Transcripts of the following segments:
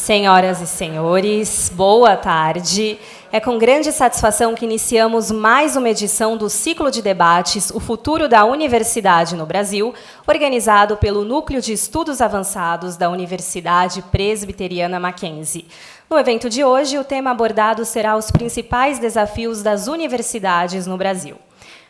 Senhoras e senhores, boa tarde. É com grande satisfação que iniciamos mais uma edição do ciclo de debates O Futuro da Universidade no Brasil, organizado pelo Núcleo de Estudos Avançados da Universidade Presbiteriana Mackenzie. No evento de hoje, o tema abordado será os principais desafios das universidades no Brasil.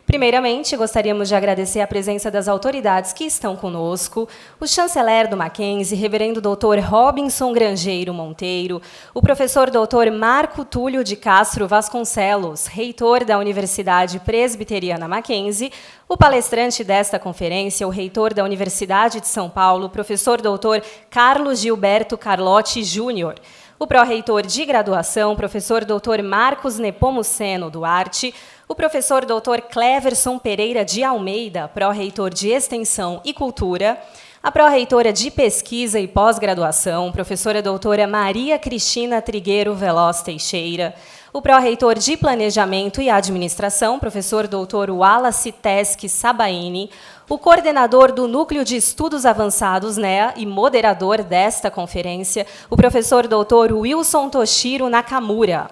Primeiramente, gostaríamos de agradecer a presença das autoridades que estão conosco, o chanceler do Mackenzie, reverendo Dr. Robinson Grangeiro Monteiro, o professor Dr. Marco Túlio de Castro Vasconcelos, reitor da Universidade Presbiteriana Mackenzie, o palestrante desta conferência, o reitor da Universidade de São Paulo, professor Dr. Carlos Gilberto Carlotti Júnior, o pró-reitor de graduação, professor Dr. Marcos Nepomuceno Duarte, o professor Dr. Cleverson Pereira de Almeida, pró-reitor de Extensão e Cultura, a pró-reitora de Pesquisa e Pós-Graduação, professora doutora Maria Cristina Trigueiro Veloz Teixeira, o pró-reitor de Planejamento e Administração, professor Dr. Wallace Teske Sabaini, o coordenador do Núcleo de Estudos Avançados, NEA, e moderador desta conferência, o professor Dr. Wilson Toshiro Nakamura.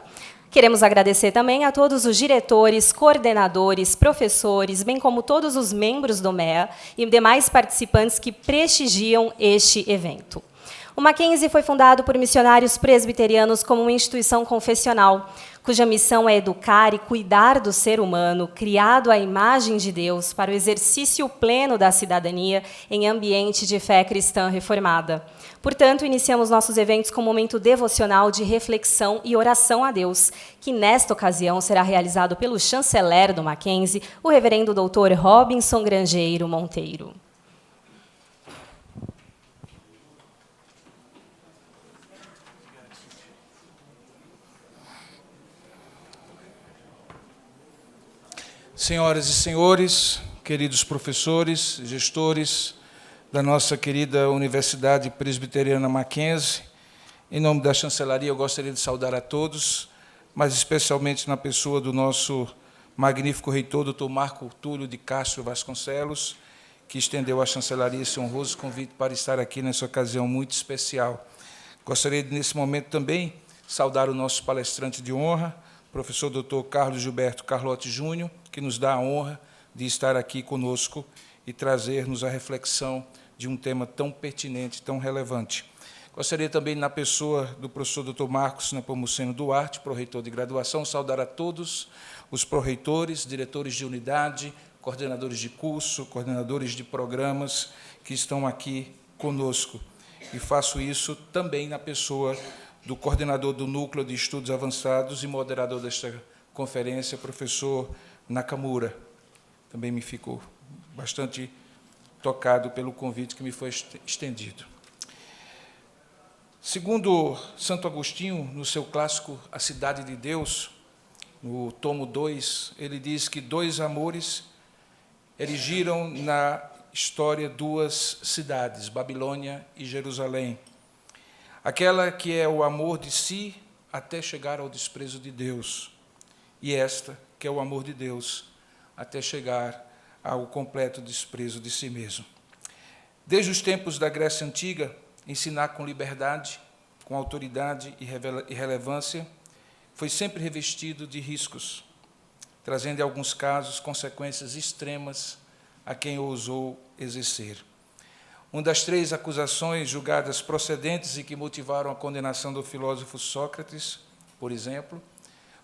Queremos agradecer também a todos os diretores, coordenadores, professores, bem como todos os membros do MEA e demais participantes que prestigiam este evento. O Mackenzie foi fundado por missionários presbiterianos como uma instituição confessional, cuja missão é educar e cuidar do ser humano, criado à imagem de Deus, para o exercício pleno da cidadania em ambiente de fé cristã reformada. Portanto, iniciamos nossos eventos com um momento devocional de reflexão e oração a Deus, que nesta ocasião será realizado pelo chanceler do Mackenzie, o reverendo Dr. Robinson Grangeiro Monteiro. Senhoras e senhores, queridos professores, gestores da nossa querida Universidade Presbiteriana Mackenzie, em nome da chancelaria, eu gostaria de saudar a todos, mas especialmente na pessoa do nosso magnífico reitor, Dr. Marco Túlio de Castro Vasconcelos, que estendeu à chancelaria esse honroso convite para estar aqui nessa ocasião muito especial. Gostaria de, nesse momento, também saudar o nosso palestrante de honra, professor Dr. Carlos Gilberto Carlotti Júnior, que nos dá a honra de estar aqui conosco e trazer-nos a reflexão de um tema tão pertinente, tão relevante. Gostaria também, na pessoa do professor Dr. Marcos Nepomuceno Duarte, pró-reitor de graduação, saudar a todos os pró-reitores, diretores de unidade, coordenadores de curso, coordenadores de programas que estão aqui conosco. E faço isso também na pessoa do coordenador do Núcleo de Estudos Avançados e moderador desta conferência, professor Nakamura. Também me fico bastante tocado pelo convite que me foi estendido. Segundo Santo Agostinho, no seu clássico A Cidade de Deus, no tomo 2, ele diz que dois amores erigiram na história duas cidades, Babilônia e Jerusalém. Aquela que é o amor de si até chegar ao desprezo de Deus, e esta que é o amor de Deus até chegar ao completo desprezo de si mesmo. Desde os tempos da Grécia Antiga, ensinar com liberdade, com autoridade e relevância, foi sempre revestido de riscos, trazendo, em alguns casos, consequências extremas a quem ousou exercer. Uma das três acusações julgadas procedentes e que motivaram a condenação do filósofo Sócrates, por exemplo,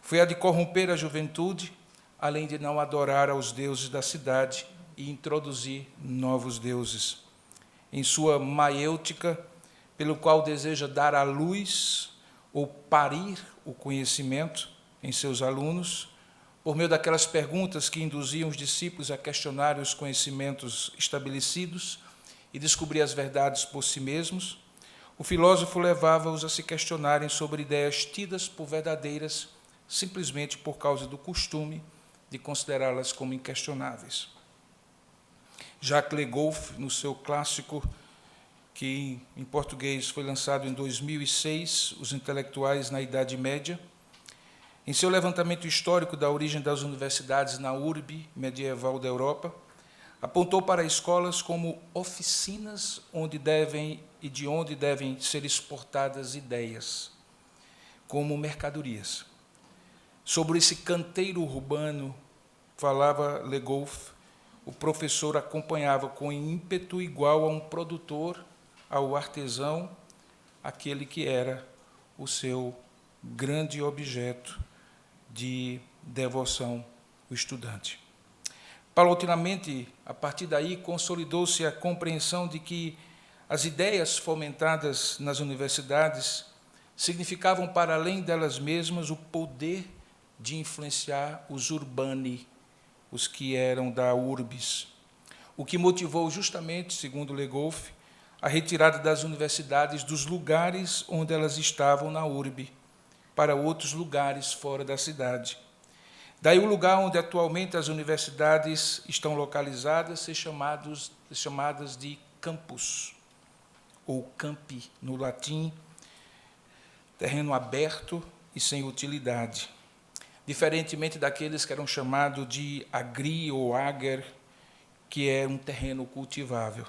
foi a de corromper a juventude, além de não adorar aos deuses da cidade e introduzir novos deuses. Em sua maiêutica, pelo qual deseja dar à luz ou parir o conhecimento em seus alunos, por meio daquelas perguntas que induziam os discípulos a questionar os conhecimentos estabelecidos e descobrir as verdades por si mesmos, o filósofo levava-os a se questionarem sobre ideias tidas por verdadeiras simplesmente por causa do costume de considerá-las como inquestionáveis. Jacques Le Goff, no seu clássico, que em português foi lançado em 2006, Os Intelectuais na Idade Média, em seu levantamento histórico da origem das universidades na urbe medieval da Europa, Apontou para escolas como oficinas de onde devem ser exportadas ideias, como mercadorias. Sobre esse canteiro urbano, falava Le Goff, o professor acompanhava com ímpeto igual a um produtor, ao artesão, aquele que era o seu grande objeto de devoção, o estudante. Paulatinamente, a partir daí, consolidou-se a compreensão de que as ideias fomentadas nas universidades significavam, para além delas mesmas, o poder de influenciar os urbani, os que eram da urbis, o que motivou justamente, segundo Le Goff, a retirada das universidades dos lugares onde elas estavam na urbe, para outros lugares fora da cidade. Daí o lugar onde atualmente as universidades estão localizadas ser chamadas de campus, ou campi, no latim, terreno aberto e sem utilidade, diferentemente daqueles que eram chamados de agri ou ager, que é um terreno cultivável.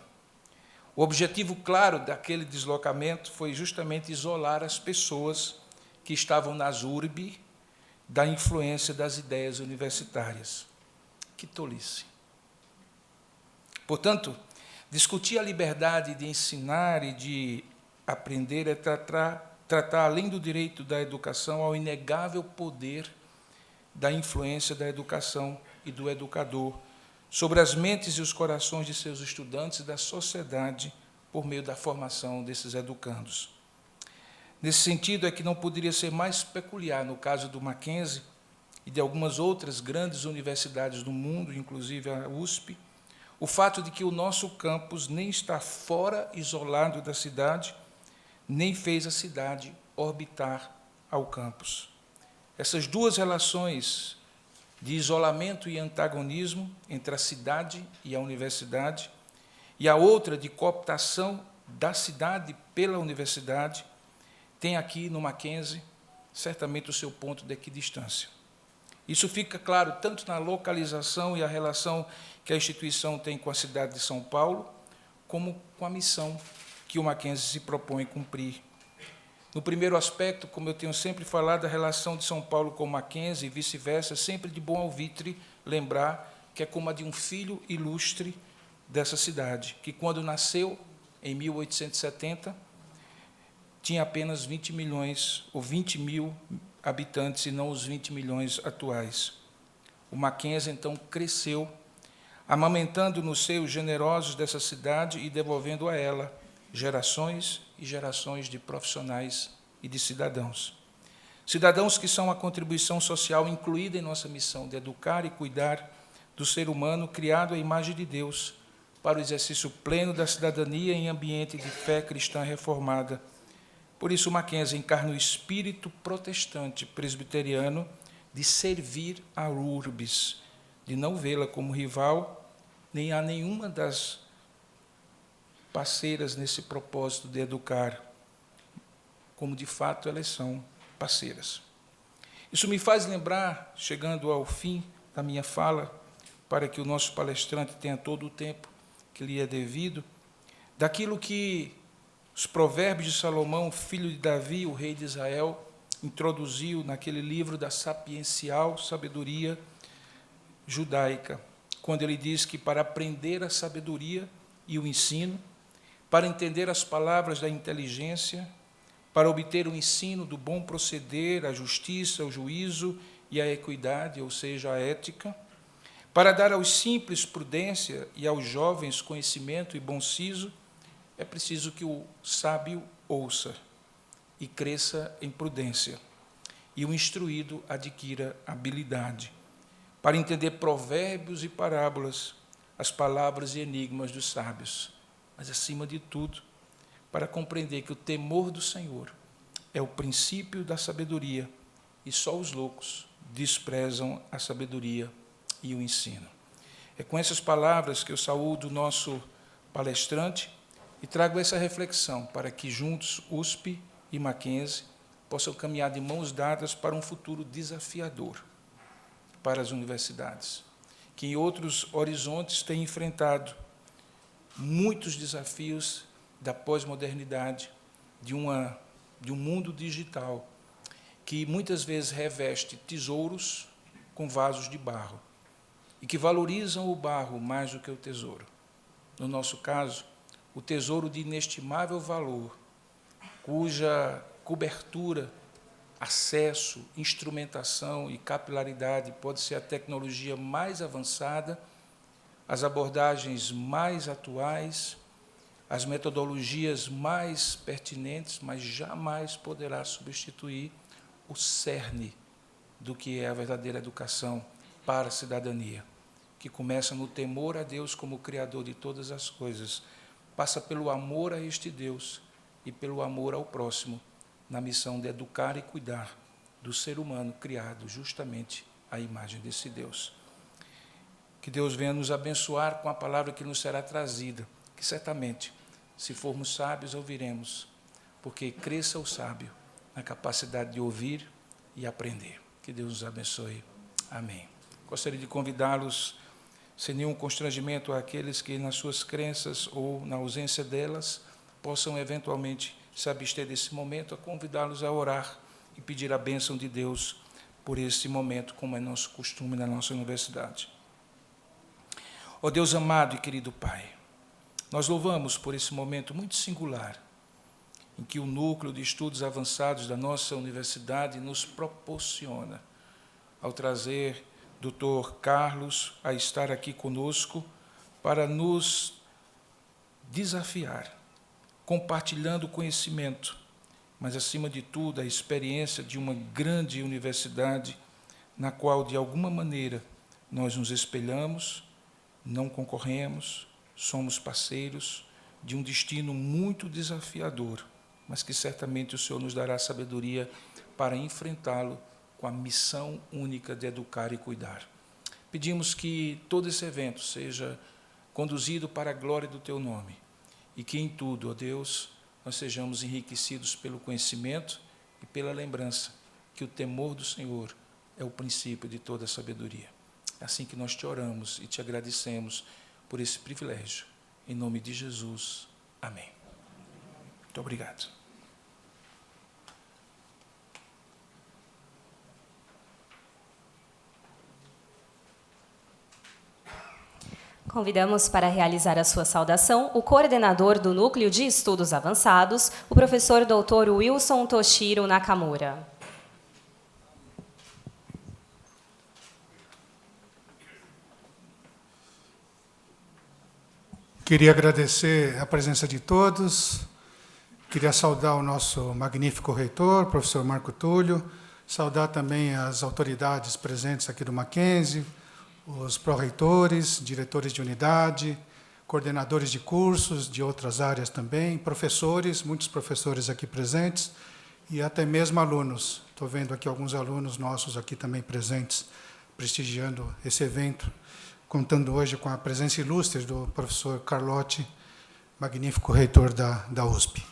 O objetivo claro daquele deslocamento foi justamente isolar as pessoas que estavam nas urbe da influência das ideias universitárias. Que tolice! Portanto, discutir a liberdade de ensinar e de aprender é tratar, além do direito da educação, ao inegável poder da influência da educação e do educador sobre as mentes e os corações de seus estudantes e da sociedade por meio da formação desses educandos. Nesse sentido, é que não poderia ser mais peculiar, no caso do Mackenzie e de algumas outras grandes universidades do mundo, inclusive a USP, o fato de que o nosso campus nem está fora, isolado da cidade, nem fez a cidade orbitar ao campus. Essas duas relações de isolamento e antagonismo entre a cidade e a universidade, e a outra de cooptação da cidade pela universidade, tem aqui no Mackenzie certamente o seu ponto de equidistância. Isso fica claro tanto na localização e a relação que a instituição tem com a cidade de São Paulo, como com a missão que o Mackenzie se propõe cumprir. No primeiro aspecto, como eu tenho sempre falado, a relação de São Paulo com o Mackenzie e vice-versa, sempre de bom alvitre lembrar que é como a de um filho ilustre dessa cidade, que quando nasceu, em 1870, tinha apenas 20 milhões ou 20 mil habitantes e não os 20 milhões atuais. O Mackenzie, então, cresceu, amamentando nos seios generosos dessa cidade e devolvendo a ela gerações e gerações de profissionais e de cidadãos. Cidadãos que são a contribuição social incluída em nossa missão de educar e cuidar do ser humano criado à imagem de Deus para o exercício pleno da cidadania em ambiente de fé cristã reformada. Por isso, Mackenzie encarna o espírito protestante presbiteriano de servir a urbis, de não vê-la como rival, nem a nenhuma das parceiras nesse propósito de educar, como de fato elas são parceiras. Isso me faz lembrar, chegando ao fim da minha fala, para que o nosso palestrante tenha todo o tempo que lhe é devido, daquilo que os Provérbios de Salomão, filho de Davi, o rei de Israel, introduziu naquele livro da sapiencial sabedoria judaica, quando ele diz que para aprender a sabedoria e o ensino, para entender as palavras da inteligência, para obter o ensino do bom proceder, a justiça, o juízo e a equidade, ou seja, a ética, para dar aos simples prudência e aos jovens conhecimento e bom siso, é preciso que o sábio ouça e cresça em prudência, e o instruído adquira habilidade, para entender provérbios e parábolas, as palavras e enigmas dos sábios, mas, acima de tudo, para compreender que o temor do Senhor é o princípio da sabedoria, e só os loucos desprezam a sabedoria e o ensino. É com essas palavras que eu saúdo o nosso palestrante e trago essa reflexão para que juntos USP e Mackenzie possam caminhar de mãos dadas para um futuro desafiador para as universidades, que em outros horizontes tem enfrentado muitos desafios da pós-modernidade, de um mundo digital, que muitas vezes reveste tesouros com vasos de barro, e que valorizam o barro mais do que o tesouro. No nosso caso, o tesouro de inestimável valor, cuja cobertura, acesso, instrumentação e capilaridade pode ser a tecnologia mais avançada, as abordagens mais atuais, as metodologias mais pertinentes, mas jamais poderá substituir o cerne do que é a verdadeira educação para a cidadania, que começa no temor a Deus como Criador de todas as coisas, passa pelo amor a este Deus e pelo amor ao próximo, na missão de educar e cuidar do ser humano criado justamente à imagem desse Deus. Que Deus venha nos abençoar com a palavra que nos será trazida, que certamente, se formos sábios, ouviremos, porque cresça o sábio na capacidade de ouvir e aprender. Que Deus nos abençoe. Amém. Gostaria de convidá-los, sem nenhum constrangimento, àqueles que, nas suas crenças ou na ausência delas, possam eventualmente se abster desse momento, a convidá-los a orar e pedir a bênção de Deus por esse momento, como é nosso costume na nossa universidade. Ó Deus amado e querido Pai, nós louvamos por esse momento muito singular, em que o núcleo de estudos avançados da nossa universidade nos proporciona, ao trazer Dr. Carlos a estar aqui conosco, para nos desafiar, compartilhando o conhecimento, mas, acima de tudo, a experiência de uma grande universidade, na qual, de alguma maneira, nós nos espelhamos, não concorremos, somos parceiros de um destino muito desafiador, mas que certamente o Senhor nos dará sabedoria para enfrentá-lo com a missão única de educar e cuidar. Pedimos que todo esse evento seja conduzido para a glória do Teu nome, e que em tudo, ó Deus, nós sejamos enriquecidos pelo conhecimento e pela lembrança que o temor do Senhor é o princípio de toda a sabedoria. É assim que nós te oramos e te agradecemos por esse privilégio. Em nome de Jesus. Amém. Muito obrigado. Convidamos para realizar a sua saudação o coordenador do Núcleo de Estudos Avançados, o professor Dr. Wilson Toshiro Nakamura. Queria agradecer a presença de todos, queria saudar o nosso magnífico reitor, professor Marco Túlio, saudar também as autoridades presentes aqui do Mackenzie, os pró-reitores, diretores de unidade, coordenadores de cursos de outras áreas também, professores, muitos professores aqui presentes, e até mesmo alunos. Estou vendo aqui alguns alunos nossos aqui também presentes, prestigiando esse evento, contando hoje com a presença ilustre do professor Carlotti, magnífico reitor da USP.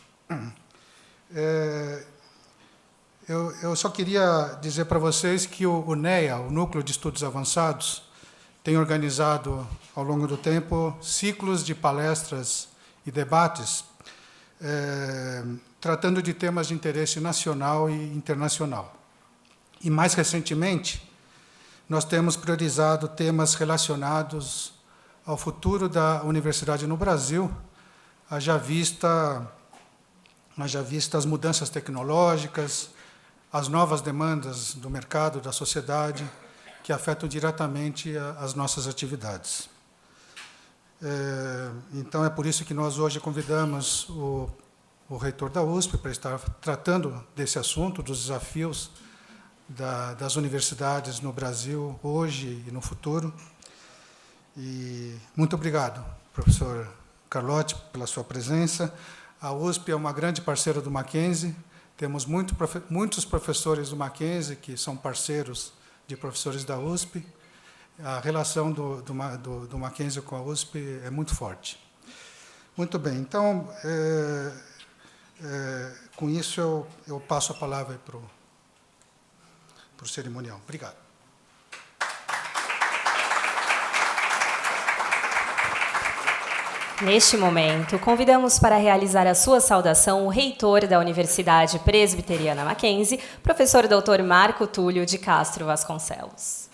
Eu só queria dizer para vocês que o NEA, o Núcleo de Estudos Avançados, tem organizado, ao longo do tempo, ciclos de palestras e debates, tratando de temas de interesse nacional e internacional. E, mais recentemente, nós temos priorizado temas relacionados ao futuro da universidade no Brasil, haja vista as mudanças tecnológicas, as novas demandas do mercado, da sociedade, que afetam diretamente as nossas atividades. Então, é por isso que nós hoje convidamos o reitor da USP para estar tratando desse assunto, dos desafios das universidades no Brasil, hoje e no futuro. E muito obrigado, professor Carlotti, pela sua presença. A USP é uma grande parceira do Mackenzie, temos muitos professores do Mackenzie que são parceiros de professores da USP. A relação do Mackenzie com a USP é muito forte. Muito bem, então, com isso eu passo a palavra para o cerimonial. Obrigado. Neste momento, convidamos para realizar a sua saudação o reitor da Universidade Presbiteriana Mackenzie, professor Dr. Marco Túlio de Castro Vasconcelos.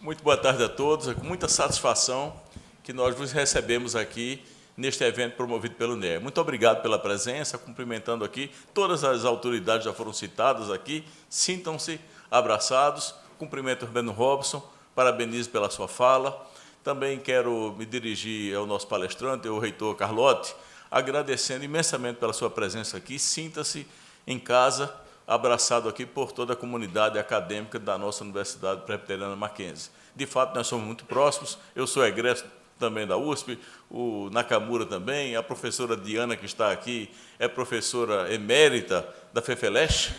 Muito boa tarde a todos. É com muita satisfação que nós vos recebemos aqui neste evento promovido pelo NEA. Muito obrigado pela presença, cumprimentando aqui. Todas as autoridades já foram citadas aqui. Sintam-se abraçados. Cumprimento o Rubeno Robson, parabenizo pela sua fala. Também quero me dirigir ao nosso palestrante, o reitor Carlotti, agradecendo imensamente pela sua presença aqui. Sinta-se em casa, abraçado aqui por toda a comunidade acadêmica da nossa Universidade Presbiteriana Mackenzie. De fato, nós somos muito próximos. Eu sou egresso também da USP, o Nakamura também, a professora Diana, que está aqui, é professora emérita da FEFELESH,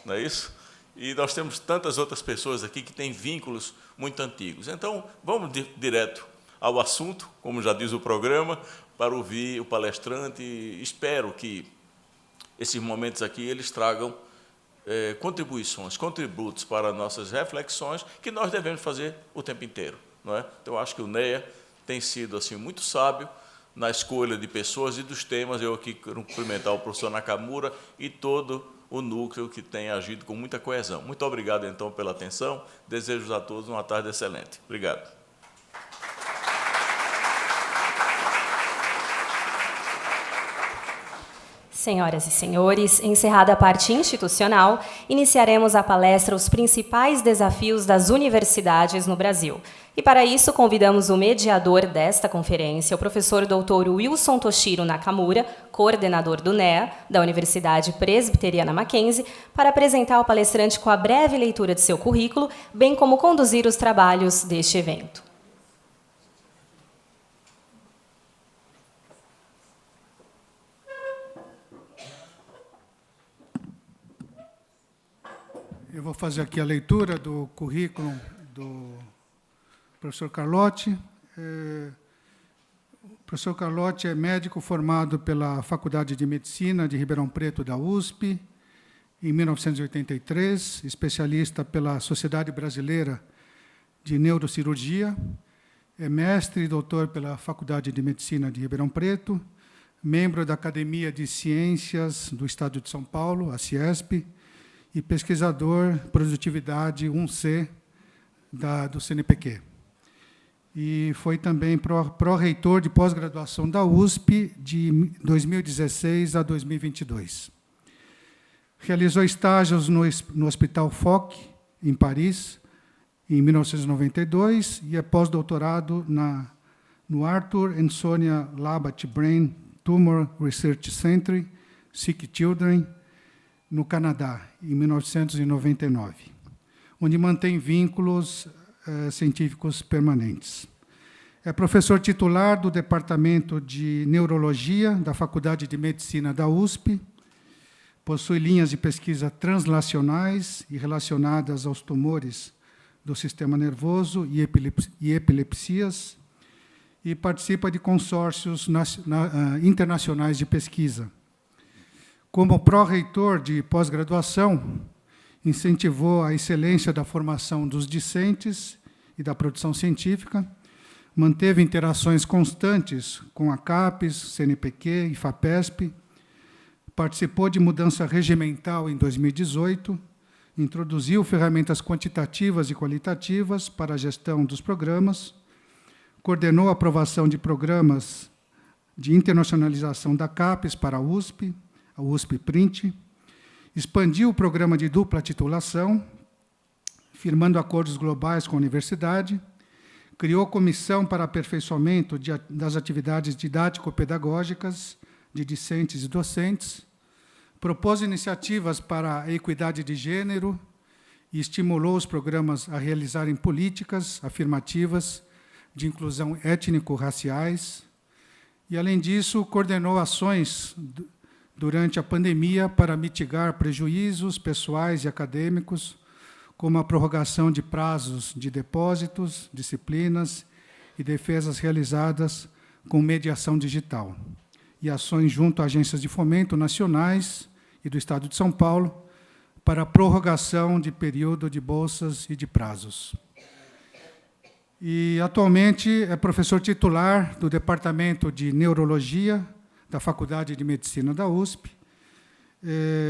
não é isso? E nós temos tantas outras pessoas aqui que têm vínculos muito antigos. Então, vamos direto ao assunto, como já diz o programa, para ouvir o palestrante. Espero que esses momentos aqui eles tragam contribuições, contributos para nossas reflexões, que nós devemos fazer o tempo inteiro, não é? Então, acho que o NEA tem sido assim muito sábio na escolha de pessoas e dos temas. Eu aqui quero cumprimentar o professor Nakamura e todo o núcleo que tem agido com muita coesão. Muito obrigado, então, pela atenção. Desejo a todos uma tarde excelente. Obrigado. Senhoras e senhores, encerrada a parte institucional, iniciaremos a palestra Os Principais Desafios das Universidades no Brasil. E, para isso, convidamos o mediador desta conferência, o professor Dr. Wilson Toshiro Nakamura, coordenador do NEA, da Universidade Presbiteriana Mackenzie, para apresentar ao palestrante com a breve leitura de seu currículo, bem como conduzir os trabalhos deste evento. Eu vou fazer aqui a leitura do currículo do professor Carlotti. O professor Carlotti é médico formado pela Faculdade de Medicina de Ribeirão Preto, da USP, em 1983, especialista pela Sociedade Brasileira de Neurocirurgia, é mestre e doutor pela Faculdade de Medicina de Ribeirão Preto, membro da Academia de Ciências do Estado de São Paulo, a CIESP, e pesquisador Produtividade 1C do CNPq. E foi também pró-reitor de pós-graduação da USP de 2016 a 2022. Realizou estágios no Hospital Foch, em Paris, em 1992, e é pós-doutorado no Arthur and Sonia Labat Brain Tumor Research Center, Sick Children, no Canadá, em 1999, onde mantém vínculos científicos permanentes. É professor titular do Departamento de Neurologia da Faculdade de Medicina da USP, possui linhas de pesquisa translacionais e relacionadas aos tumores do sistema nervoso e epilepsias, e participa de consórcios internacionais de pesquisa. Como pró-reitor de pós-graduação, incentivou a excelência da formação dos discentes e da produção científica, manteve interações constantes com a CAPES, CNPq e FAPESP, participou de mudança regimental em 2018, introduziu ferramentas quantitativas e qualitativas para a gestão dos programas, coordenou a aprovação de programas de internacionalização da CAPES para a USP Print, expandiu o programa de dupla titulação, firmando acordos globais com a universidade, criou comissão para aperfeiçoamento das atividades didático-pedagógicas de discentes e docentes, propôs iniciativas para a equidade de gênero e estimulou os programas a realizarem políticas afirmativas de inclusão étnico-raciais, e, além disso, coordenou ações durante a pandemia para mitigar prejuízos pessoais e acadêmicos, como a prorrogação de prazos de depósitos, disciplinas e defesas realizadas com mediação digital, e ações junto a agências de fomento nacionais e do Estado de São Paulo para a prorrogação de período de bolsas e de prazos. e atualmente é professor titular do Departamento de Neurologia da Faculdade de Medicina da USP,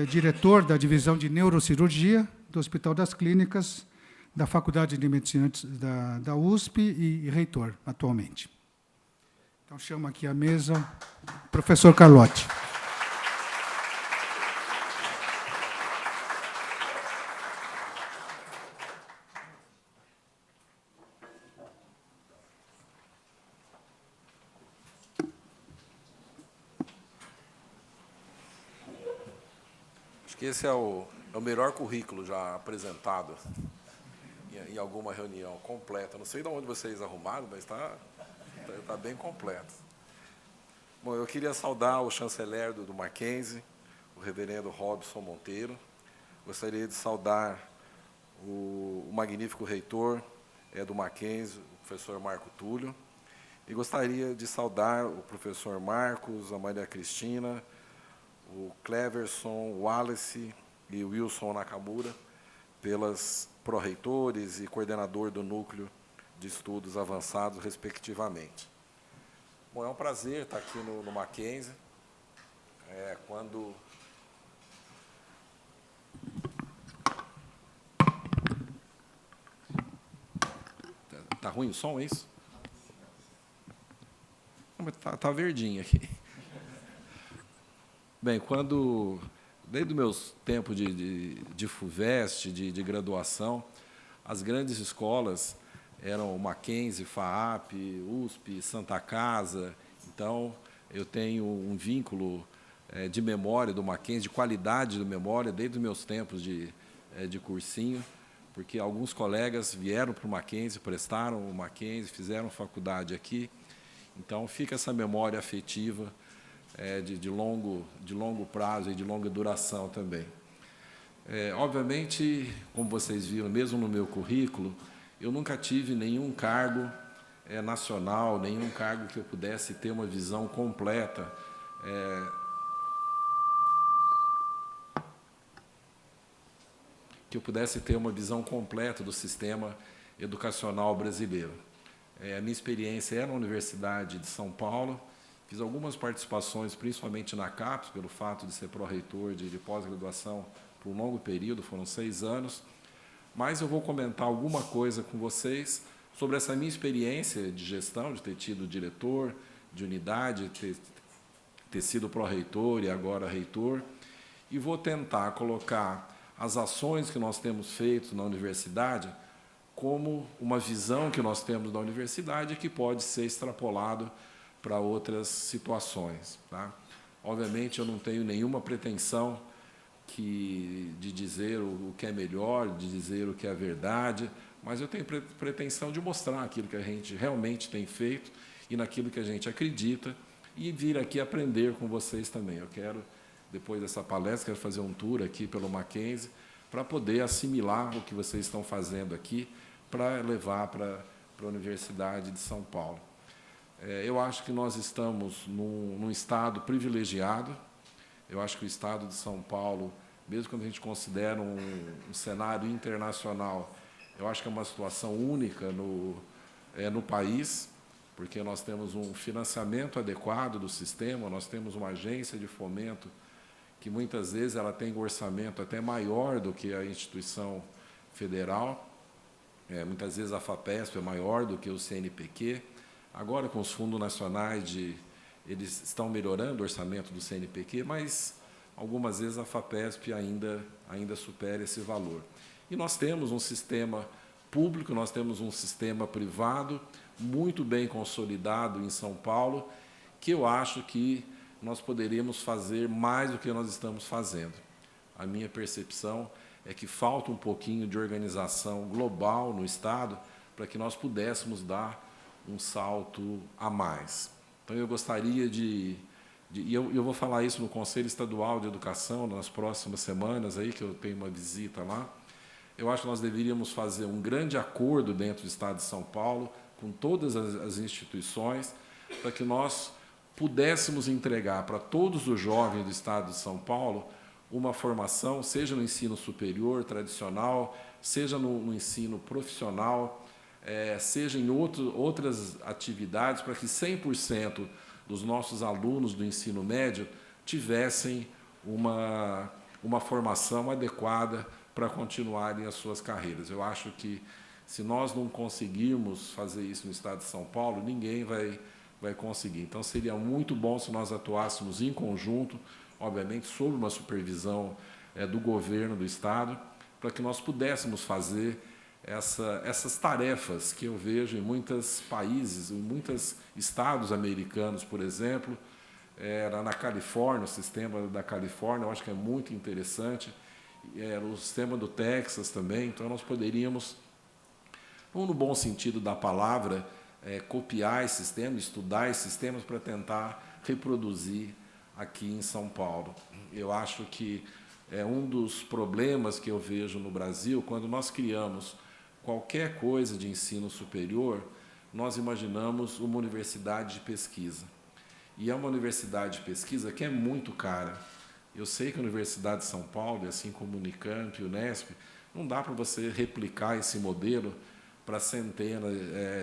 diretor da Divisão de Neurocirurgia do Hospital das Clínicas da Faculdade de Medicina da USP e reitor atualmente. Então, chamo aqui à mesa o professor Carlotti. Acho que esse é o melhor currículo já apresentado em alguma reunião completa. Não sei de onde vocês arrumaram, mas está bem completo. Bom, eu queria saudar o chanceler do Mackenzie, o reverendo Robson Monteiro. Gostaria de saudar o magnífico reitor do Mackenzie, o professor Marco Túlio. E gostaria de saudar o professor Marcos, a Maria Cristina, o Cleverson, o Wallace e o Wilson Nakamura, pelas pró-reitores e coordenador do Núcleo de Estudos Avançados, respectivamente. Bom, é um prazer estar aqui no Mackenzie. Quando tá ruim o som, é isso? Não, mas tá verdinho aqui. Bem, desde os meus tempos de FUVEST, de graduação, as grandes escolas eram Mackenzie, FAAP, USP, Santa Casa. Então, eu tenho um vínculo de memória do Mackenzie, de qualidade de memória, desde os meus tempos de cursinho, porque alguns colegas vieram para o Mackenzie, prestaram o Mackenzie, fizeram faculdade aqui. Então, fica essa memória afetiva de longo prazo e de longa duração também. Obviamente, como vocês viram, mesmo no meu currículo, eu nunca tive nenhum cargo nacional, nenhum cargo que eu pudesse ter uma visão completa do sistema educacional brasileiro. A minha experiência é na Universidade de São Paulo. Fiz algumas participações, principalmente na CAPES, pelo fato de ser pró-reitor de pós-graduação por um longo período, foram 6 anos. Mas eu vou comentar alguma coisa com vocês sobre essa minha experiência de gestão, de ter tido diretor de unidade, ter sido pró-reitor e agora reitor, e vou tentar colocar as ações que nós temos feito na universidade como uma visão que nós temos da universidade que pode ser extrapolado para outras situações. Tá? Obviamente, eu não tenho nenhuma pretensão de dizer o que é melhor, de dizer o que é verdade, mas eu tenho pretensão de mostrar aquilo que a gente realmente tem feito e naquilo que a gente acredita e vir aqui aprender com vocês também. Eu quero, depois dessa palestra, fazer um tour aqui pelo Mackenzie para poder assimilar o que vocês estão fazendo aqui para levar para a Universidade de São Paulo. Eu acho que nós estamos num estado privilegiado. Eu acho que o estado de São Paulo, mesmo quando a gente considera um cenário internacional, eu acho que é uma situação única no país, porque nós temos um financiamento adequado do sistema, nós temos uma agência de fomento que muitas vezes ela tem um orçamento até maior do que a instituição federal. Muitas vezes a FAPESP é maior do que o CNPq. Agora, com os fundos nacionais, eles estão melhorando o orçamento do CNPq, mas algumas vezes a FAPESP ainda supera esse valor. E nós temos um sistema público, nós temos um sistema privado muito bem consolidado em São Paulo, que eu acho que nós poderíamos fazer mais do que nós estamos fazendo. A minha percepção é que falta um pouquinho de organização global no Estado para que nós pudéssemos dar um salto a mais. Então, eu gostaria e eu vou falar isso no Conselho Estadual de Educação nas próximas semanas, aí, que eu tenho uma visita lá. Eu acho que nós deveríamos fazer um grande acordo dentro do Estado de São Paulo, com todas as instituições, para que nós pudéssemos entregar para todos os jovens do Estado de São Paulo uma formação, seja no ensino superior, tradicional, seja no ensino profissional, seja em outras atividades, para que 100% dos nossos alunos do ensino médio tivessem uma formação adequada para continuarem as suas carreiras. Eu acho que, se nós não conseguirmos fazer isso no Estado de São Paulo, ninguém vai conseguir. Então, seria muito bom se nós atuássemos em conjunto, obviamente, sob uma supervisão do governo do Estado, para que nós pudéssemos fazer essas tarefas que eu vejo em muitos países, em muitos estados americanos, por exemplo, na Califórnia, o sistema da Califórnia, eu acho que é muito interessante, o sistema do Texas também. Então, nós poderíamos, não no bom sentido da palavra, copiar esse sistema, estudar esses sistemas para tentar reproduzir aqui em São Paulo. Eu acho que é um dos problemas que eu vejo no Brasil, quando nós criamos qualquer coisa de ensino superior, nós imaginamos uma universidade de pesquisa. E é uma universidade de pesquisa que é muito cara. Eu sei que a Universidade de São Paulo, assim como o Unicamp e o Unesp, não dá para você replicar esse modelo para centenas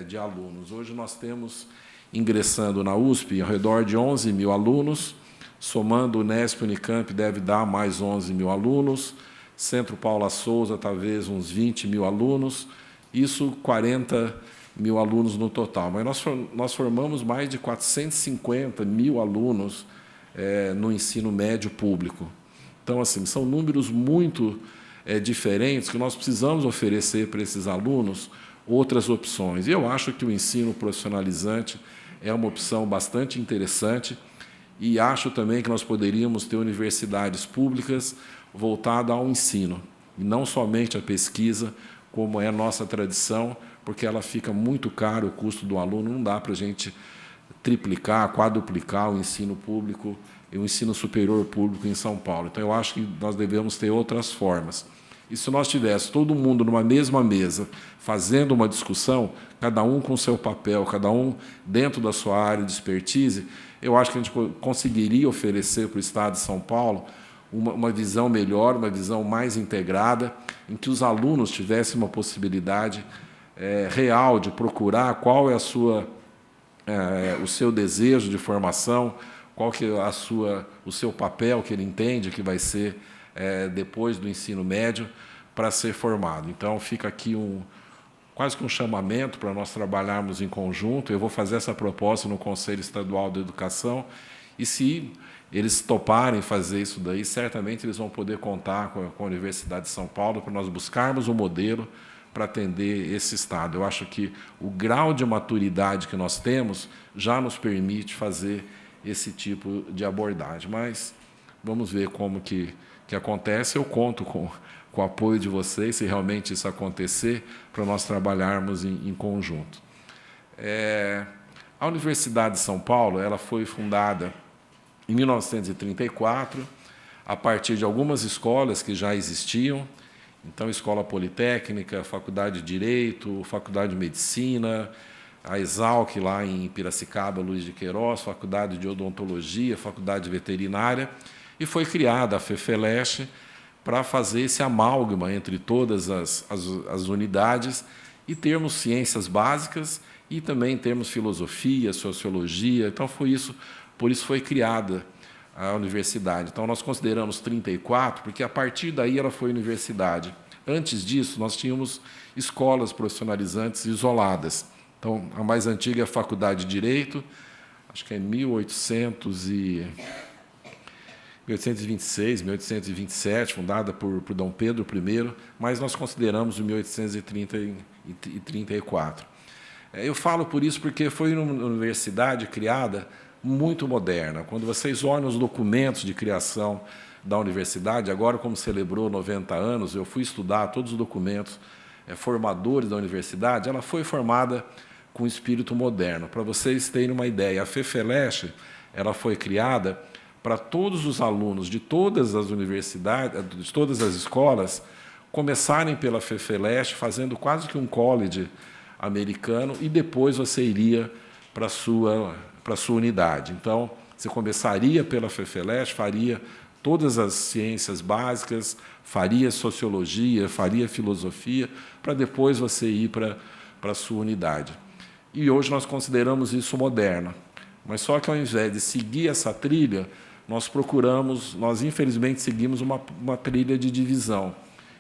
de alunos. Hoje nós temos, ingressando na USP, ao redor de 11 mil alunos, somando o Unesp e o Unicamp, deve dar mais 11 mil alunos, Centro Paula Souza, talvez uns 20 mil alunos, isso 40 mil alunos no total. Mas nós formamos mais de 450 mil alunos no ensino médio público. Então, assim, são números muito diferentes que nós precisamos oferecer para esses alunos outras opções. E eu acho que o ensino profissionalizante é uma opção bastante interessante, e acho também que nós poderíamos ter universidades públicas voltadas ao ensino, e não somente à pesquisa, como é a nossa tradição, porque ela fica muito caro, o custo do aluno, não dá para a gente triplicar, quadruplicar o ensino público e o ensino superior público em São Paulo. Então, eu acho que nós devemos ter outras formas. E se nós tivéssemos todo mundo numa mesma mesa, fazendo uma discussão, cada um com o seu papel, cada um dentro da sua área de expertise, eu acho que a gente conseguiria oferecer para o Estado de São Paulo uma visão melhor, uma visão mais integrada, em que os alunos tivessem uma possibilidade real de procurar qual é o seu desejo de formação, qual que é o seu papel que ele entende que vai ser depois do ensino médio para ser formado. Então, fica aqui quase que um chamamento para nós trabalharmos em conjunto. Eu vou fazer essa proposta no Conselho Estadual de Educação, e se eles toparem fazer isso daí, certamente eles vão poder contar com a Universidade de São Paulo para nós buscarmos um modelo para atender esse Estado. Eu acho que o grau de maturidade que nós temos já nos permite fazer esse tipo de abordagem. Mas vamos ver como que acontece. Eu conto com o apoio de vocês, se realmente isso acontecer, para nós trabalharmos em conjunto. A Universidade de São Paulo ela foi fundada em 1934, a partir de algumas escolas que já existiam. Então, Escola Politécnica, Faculdade de Direito, Faculdade de Medicina, a Exalc, lá em Piracicaba, Luiz de Queiroz, Faculdade de Odontologia, Faculdade de Veterinária, e foi criada a FEFELESH para fazer esse amálgama entre todas as unidades e termos ciências básicas e também termos filosofia, sociologia. Então, por isso foi criada a universidade. Então, nós consideramos 34, porque a partir daí ela foi universidade. Antes disso, nós tínhamos escolas profissionalizantes isoladas. Então, a mais antiga é a Faculdade de Direito, acho que é 1826, 1827, fundada por Dom Pedro I, mas nós consideramos o 1834. Eu falo por isso porque foi uma universidade criada muito moderna. Quando vocês olham os documentos de criação da universidade, agora, como celebrou 90 anos, eu fui estudar todos os documentos formadores da universidade, ela foi formada com espírito moderno. Para vocês terem uma ideia, a FEFELESH ela foi criada para todos os alunos de todas as universidades, de todas as escolas, começarem pela FEFELESH, fazendo quase que um college americano, e depois você iria para a sua unidade. Então, você começaria pela FEFELESH, faria todas as ciências básicas, faria sociologia, faria filosofia, para depois você ir para para a sua unidade. E hoje nós consideramos isso moderno. Mas só que ao invés de seguir essa trilha, nós infelizmente seguimos uma trilha de divisão.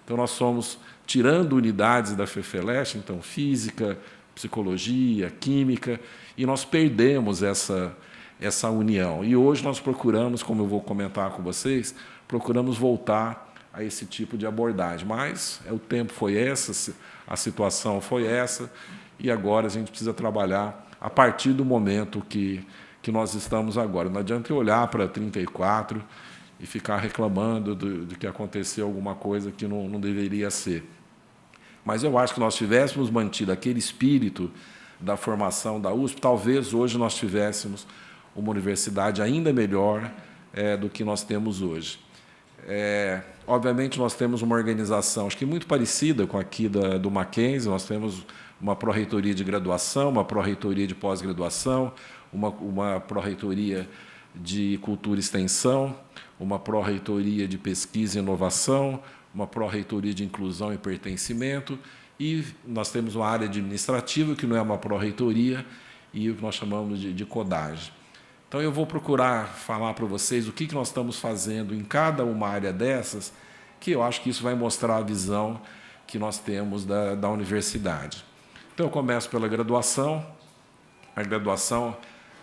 Então nós somos tirando unidades da FEFELESH, então física, psicologia, química, e nós perdemos essa união. E hoje nós procuramos, como eu vou comentar com vocês, procuramos voltar a esse tipo de abordagem. Mas o tempo foi esse, a situação foi essa, e agora a gente precisa trabalhar a partir do momento que nós estamos agora. Não adianta eu olhar para 34 e ficar reclamando de que aconteceu alguma coisa que não deveria ser. Mas eu acho que nós tivéssemos mantido aquele espírito da formação da USP, talvez hoje nós tivéssemos uma universidade ainda melhor do que nós temos hoje. Obviamente, nós temos uma organização, acho que muito parecida com aqui do Mackenzie. Nós temos uma pró-reitoria de graduação, uma pró-reitoria de pós-graduação, uma pró-reitoria de cultura e extensão, uma pró-reitoria de pesquisa e inovação, uma pró-reitoria de inclusão e pertencimento, e nós temos uma área administrativa, que não é uma pró-reitoria, e o que nós chamamos de codagem. Então, eu vou procurar falar para vocês o que nós estamos fazendo em cada uma área dessas, que eu acho que isso vai mostrar a visão que nós temos da universidade. Então, eu começo pela graduação. A graduação,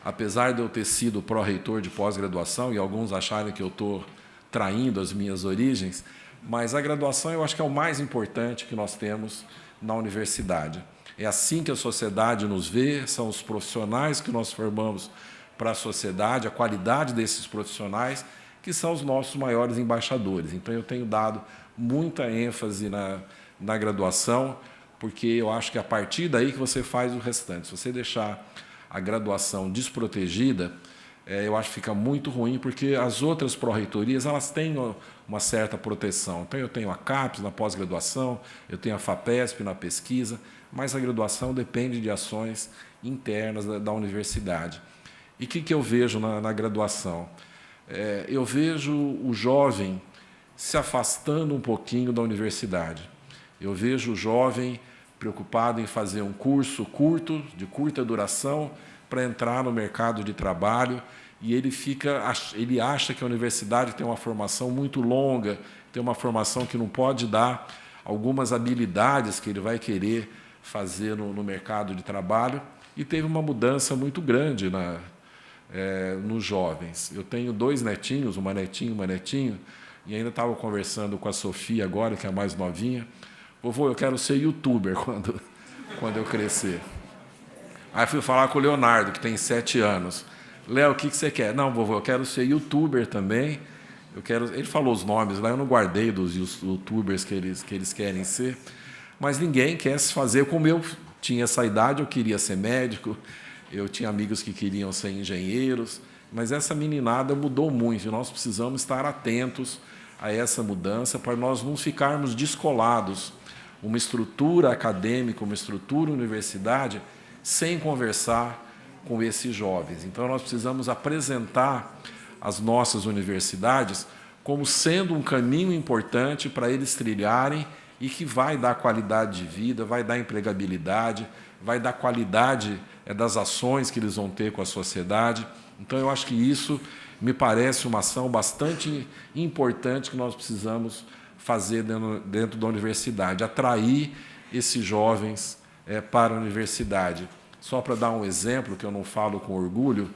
apesar de eu ter sido pró-reitor de pós-graduação, e alguns acharem que eu estou traindo as minhas origens, mas a graduação eu acho que é o mais importante que nós temos na universidade. É assim que a sociedade nos vê, são os profissionais que nós formamos para a sociedade, a qualidade desses profissionais, que são os nossos maiores embaixadores. Então, eu tenho dado muita ênfase na graduação, porque eu acho que é a partir daí que você faz o restante. Se você deixar a graduação desprotegida, eu acho que fica muito ruim, porque as outras pró-reitorias elas têm uma certa proteção. Então, eu tenho a CAPES na pós-graduação, eu tenho a FAPESP na pesquisa, mas a graduação depende de ações internas da universidade. E o que eu vejo na graduação? Eu vejo o jovem se afastando um pouquinho da universidade. Eu vejo o jovem preocupado em fazer um curso curto, de curta duração, para entrar no mercado de trabalho, e ele acha que a universidade tem uma formação muito longa, tem uma formação que não pode dar algumas habilidades que ele vai querer fazer no mercado de trabalho, e teve uma mudança muito grande nos jovens. Eu tenho 2 netinhos, uma netinha e uma netinho, e ainda estava conversando com a Sofia agora, que é a mais novinha. Vovô, eu quero ser youtuber quando eu crescer. Aí fui falar com o Leonardo, que tem 7 anos. Léo, o que você quer? Não, vovô, eu quero ser youtuber também. Ele falou os nomes lá, eu não guardei dos youtubers que eles querem ser, mas ninguém quer se fazer como eu tinha essa idade. Eu queria ser médico, eu tinha amigos que queriam ser engenheiros, mas essa meninada mudou muito, e nós precisamos estar atentos a essa mudança para nós não ficarmos descolados. Uma estrutura acadêmica, uma estrutura universidade, sem conversar com esses jovens. Então, nós precisamos apresentar as nossas universidades como sendo um caminho importante para eles trilharem e que vai dar qualidade de vida, vai dar empregabilidade, vai dar qualidade das ações que eles vão ter com a sociedade. Então, eu acho que isso me parece uma ação bastante importante que nós precisamos fazer dentro da universidade, atrair esses jovens para a universidade. Só para dar um exemplo, que eu não falo com orgulho,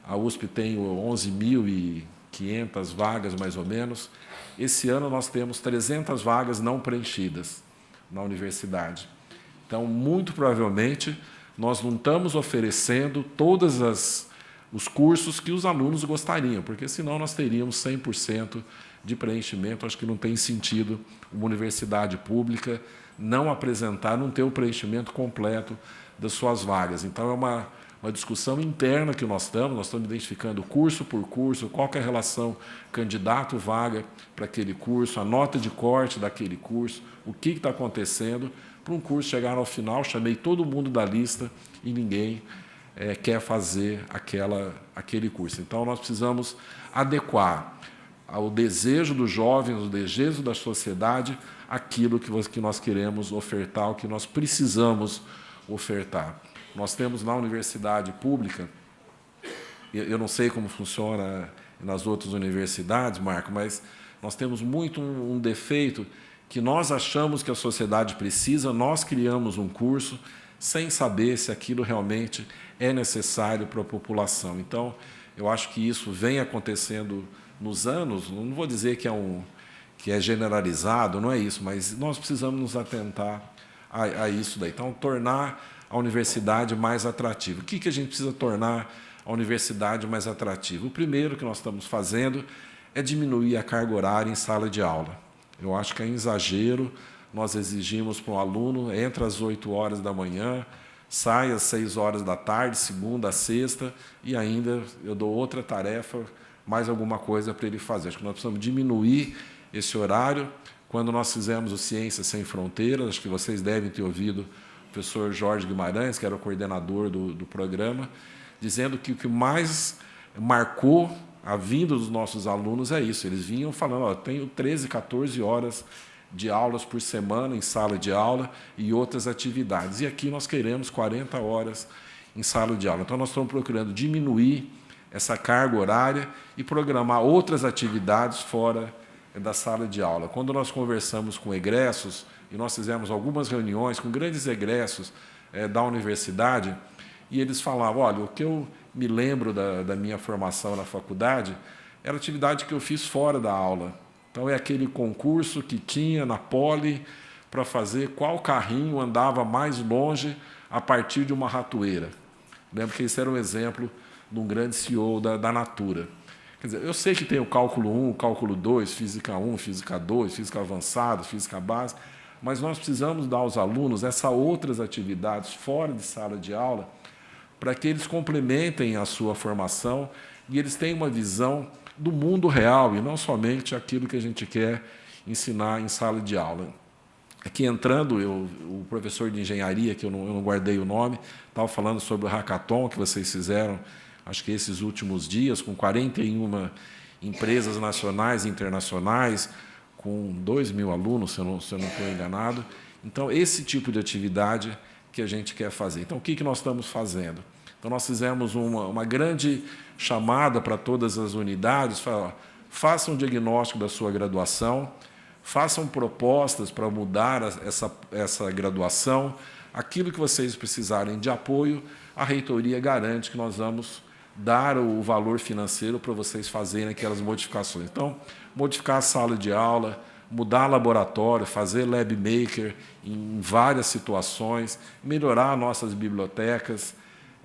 a USP tem 11.500 vagas, mais ou menos. Esse ano nós temos 300 vagas não preenchidas na universidade. Então, muito provavelmente, nós não estamos oferecendo todos os cursos que os alunos gostariam, porque senão nós teríamos 100% de preenchimento. Acho que não tem sentido uma universidade pública não ter o preenchimento completo das suas vagas. Então, é uma discussão interna que nós estamos identificando curso por curso, qual que é a relação candidato-vaga para aquele curso, a nota de corte daquele curso, o que está acontecendo, para um curso chegar ao final, chamei todo mundo da lista e ninguém quer fazer aquele curso. Então, nós precisamos adequar ao desejo dos jovens, ao desejo da sociedade, aquilo que nós queremos ofertar, o que nós precisamos ofertar. Nós temos na universidade pública, eu não sei como funciona nas outras universidades, Marco, mas nós temos muito um defeito que nós achamos que a sociedade precisa, nós criamos um curso sem saber se aquilo realmente é necessário para a população. Então, eu acho que isso vem acontecendo nos anos, não vou dizer que é generalizado, não é isso, mas nós precisamos nos atentar a isso daí. Então, tornar a universidade mais atrativa. O que a gente precisa tornar a universidade mais atrativa? O primeiro que nós estamos fazendo é diminuir a carga horária em sala de aula. Eu acho que é um exagero nós exigimos para um aluno, entra às 8 horas da manhã, sai às 6 horas da tarde, segunda a sexta, e ainda eu dou outra tarefa, mais alguma coisa para ele fazer. Acho que nós precisamos diminuir esse horário. Quando nós fizemos o Ciências Sem Fronteiras, acho que vocês devem ter ouvido o professor Jorge Guimarães, que era o coordenador do programa, dizendo que o que mais marcou a vinda dos nossos alunos é isso. Eles vinham falando, eu tenho 13, 14 horas de aulas por semana em sala de aula e outras atividades. E aqui nós queremos 40 horas em sala de aula. Então, nós estamos procurando diminuir essa carga horária e programar outras atividades fora da sala de aula. Quando nós conversamos com egressos, e nós fizemos algumas reuniões com grandes egressos da universidade, e eles falavam, olha, o que eu me lembro da minha formação na faculdade era a atividade que eu fiz fora da aula. Então, é aquele concurso que tinha na Poli para fazer qual carrinho andava mais longe a partir de uma ratoeira. Lembro que esse era um exemplo de um grande CEO da Natura. Quer dizer, eu sei que tem o cálculo 1, o cálculo 2, física 1, física 2, física avançada, física básica, mas nós precisamos dar aos alunos essas outras atividades fora de sala de aula para que eles complementem a sua formação e eles tenham uma visão do mundo real e não somente aquilo que a gente quer ensinar em sala de aula. Aqui entrando, o professor de engenharia, que eu não guardei o nome, estava falando sobre o hackathon que vocês fizeram, acho que esses últimos dias, com 41 empresas nacionais e internacionais, com 2.000 alunos, se eu não estou enganado. Então, esse tipo de atividade que a gente quer fazer. Então, o que nós estamos fazendo? Então, nós fizemos uma grande chamada para todas as unidades, façam um diagnóstico da sua graduação, façam propostas para mudar essa graduação, aquilo que vocês precisarem de apoio, a reitoria garante que nós vamos dar o valor financeiro para vocês fazerem aquelas modificações. Então, modificar a sala de aula, mudar laboratório, fazer lab maker em várias situações, melhorar nossas bibliotecas,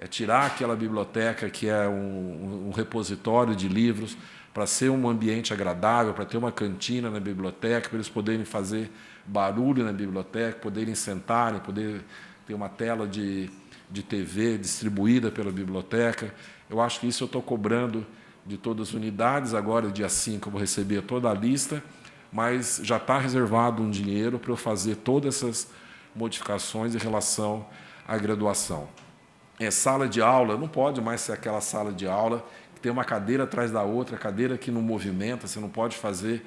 tirar aquela biblioteca que é um repositório de livros para ser um ambiente agradável, para ter uma cantina na biblioteca, para eles poderem fazer barulho na biblioteca, poderem sentarem, poder ter uma tela de TV distribuída pela biblioteca. Eu acho que isso eu estou cobrando de todas as unidades. Agora, dia 5, eu vou receber toda a lista, mas já está reservado um dinheiro para eu fazer todas essas modificações em relação à graduação. Sala de aula, não pode mais ser aquela sala de aula que tem uma cadeira atrás da outra, cadeira que não movimenta, você não pode fazer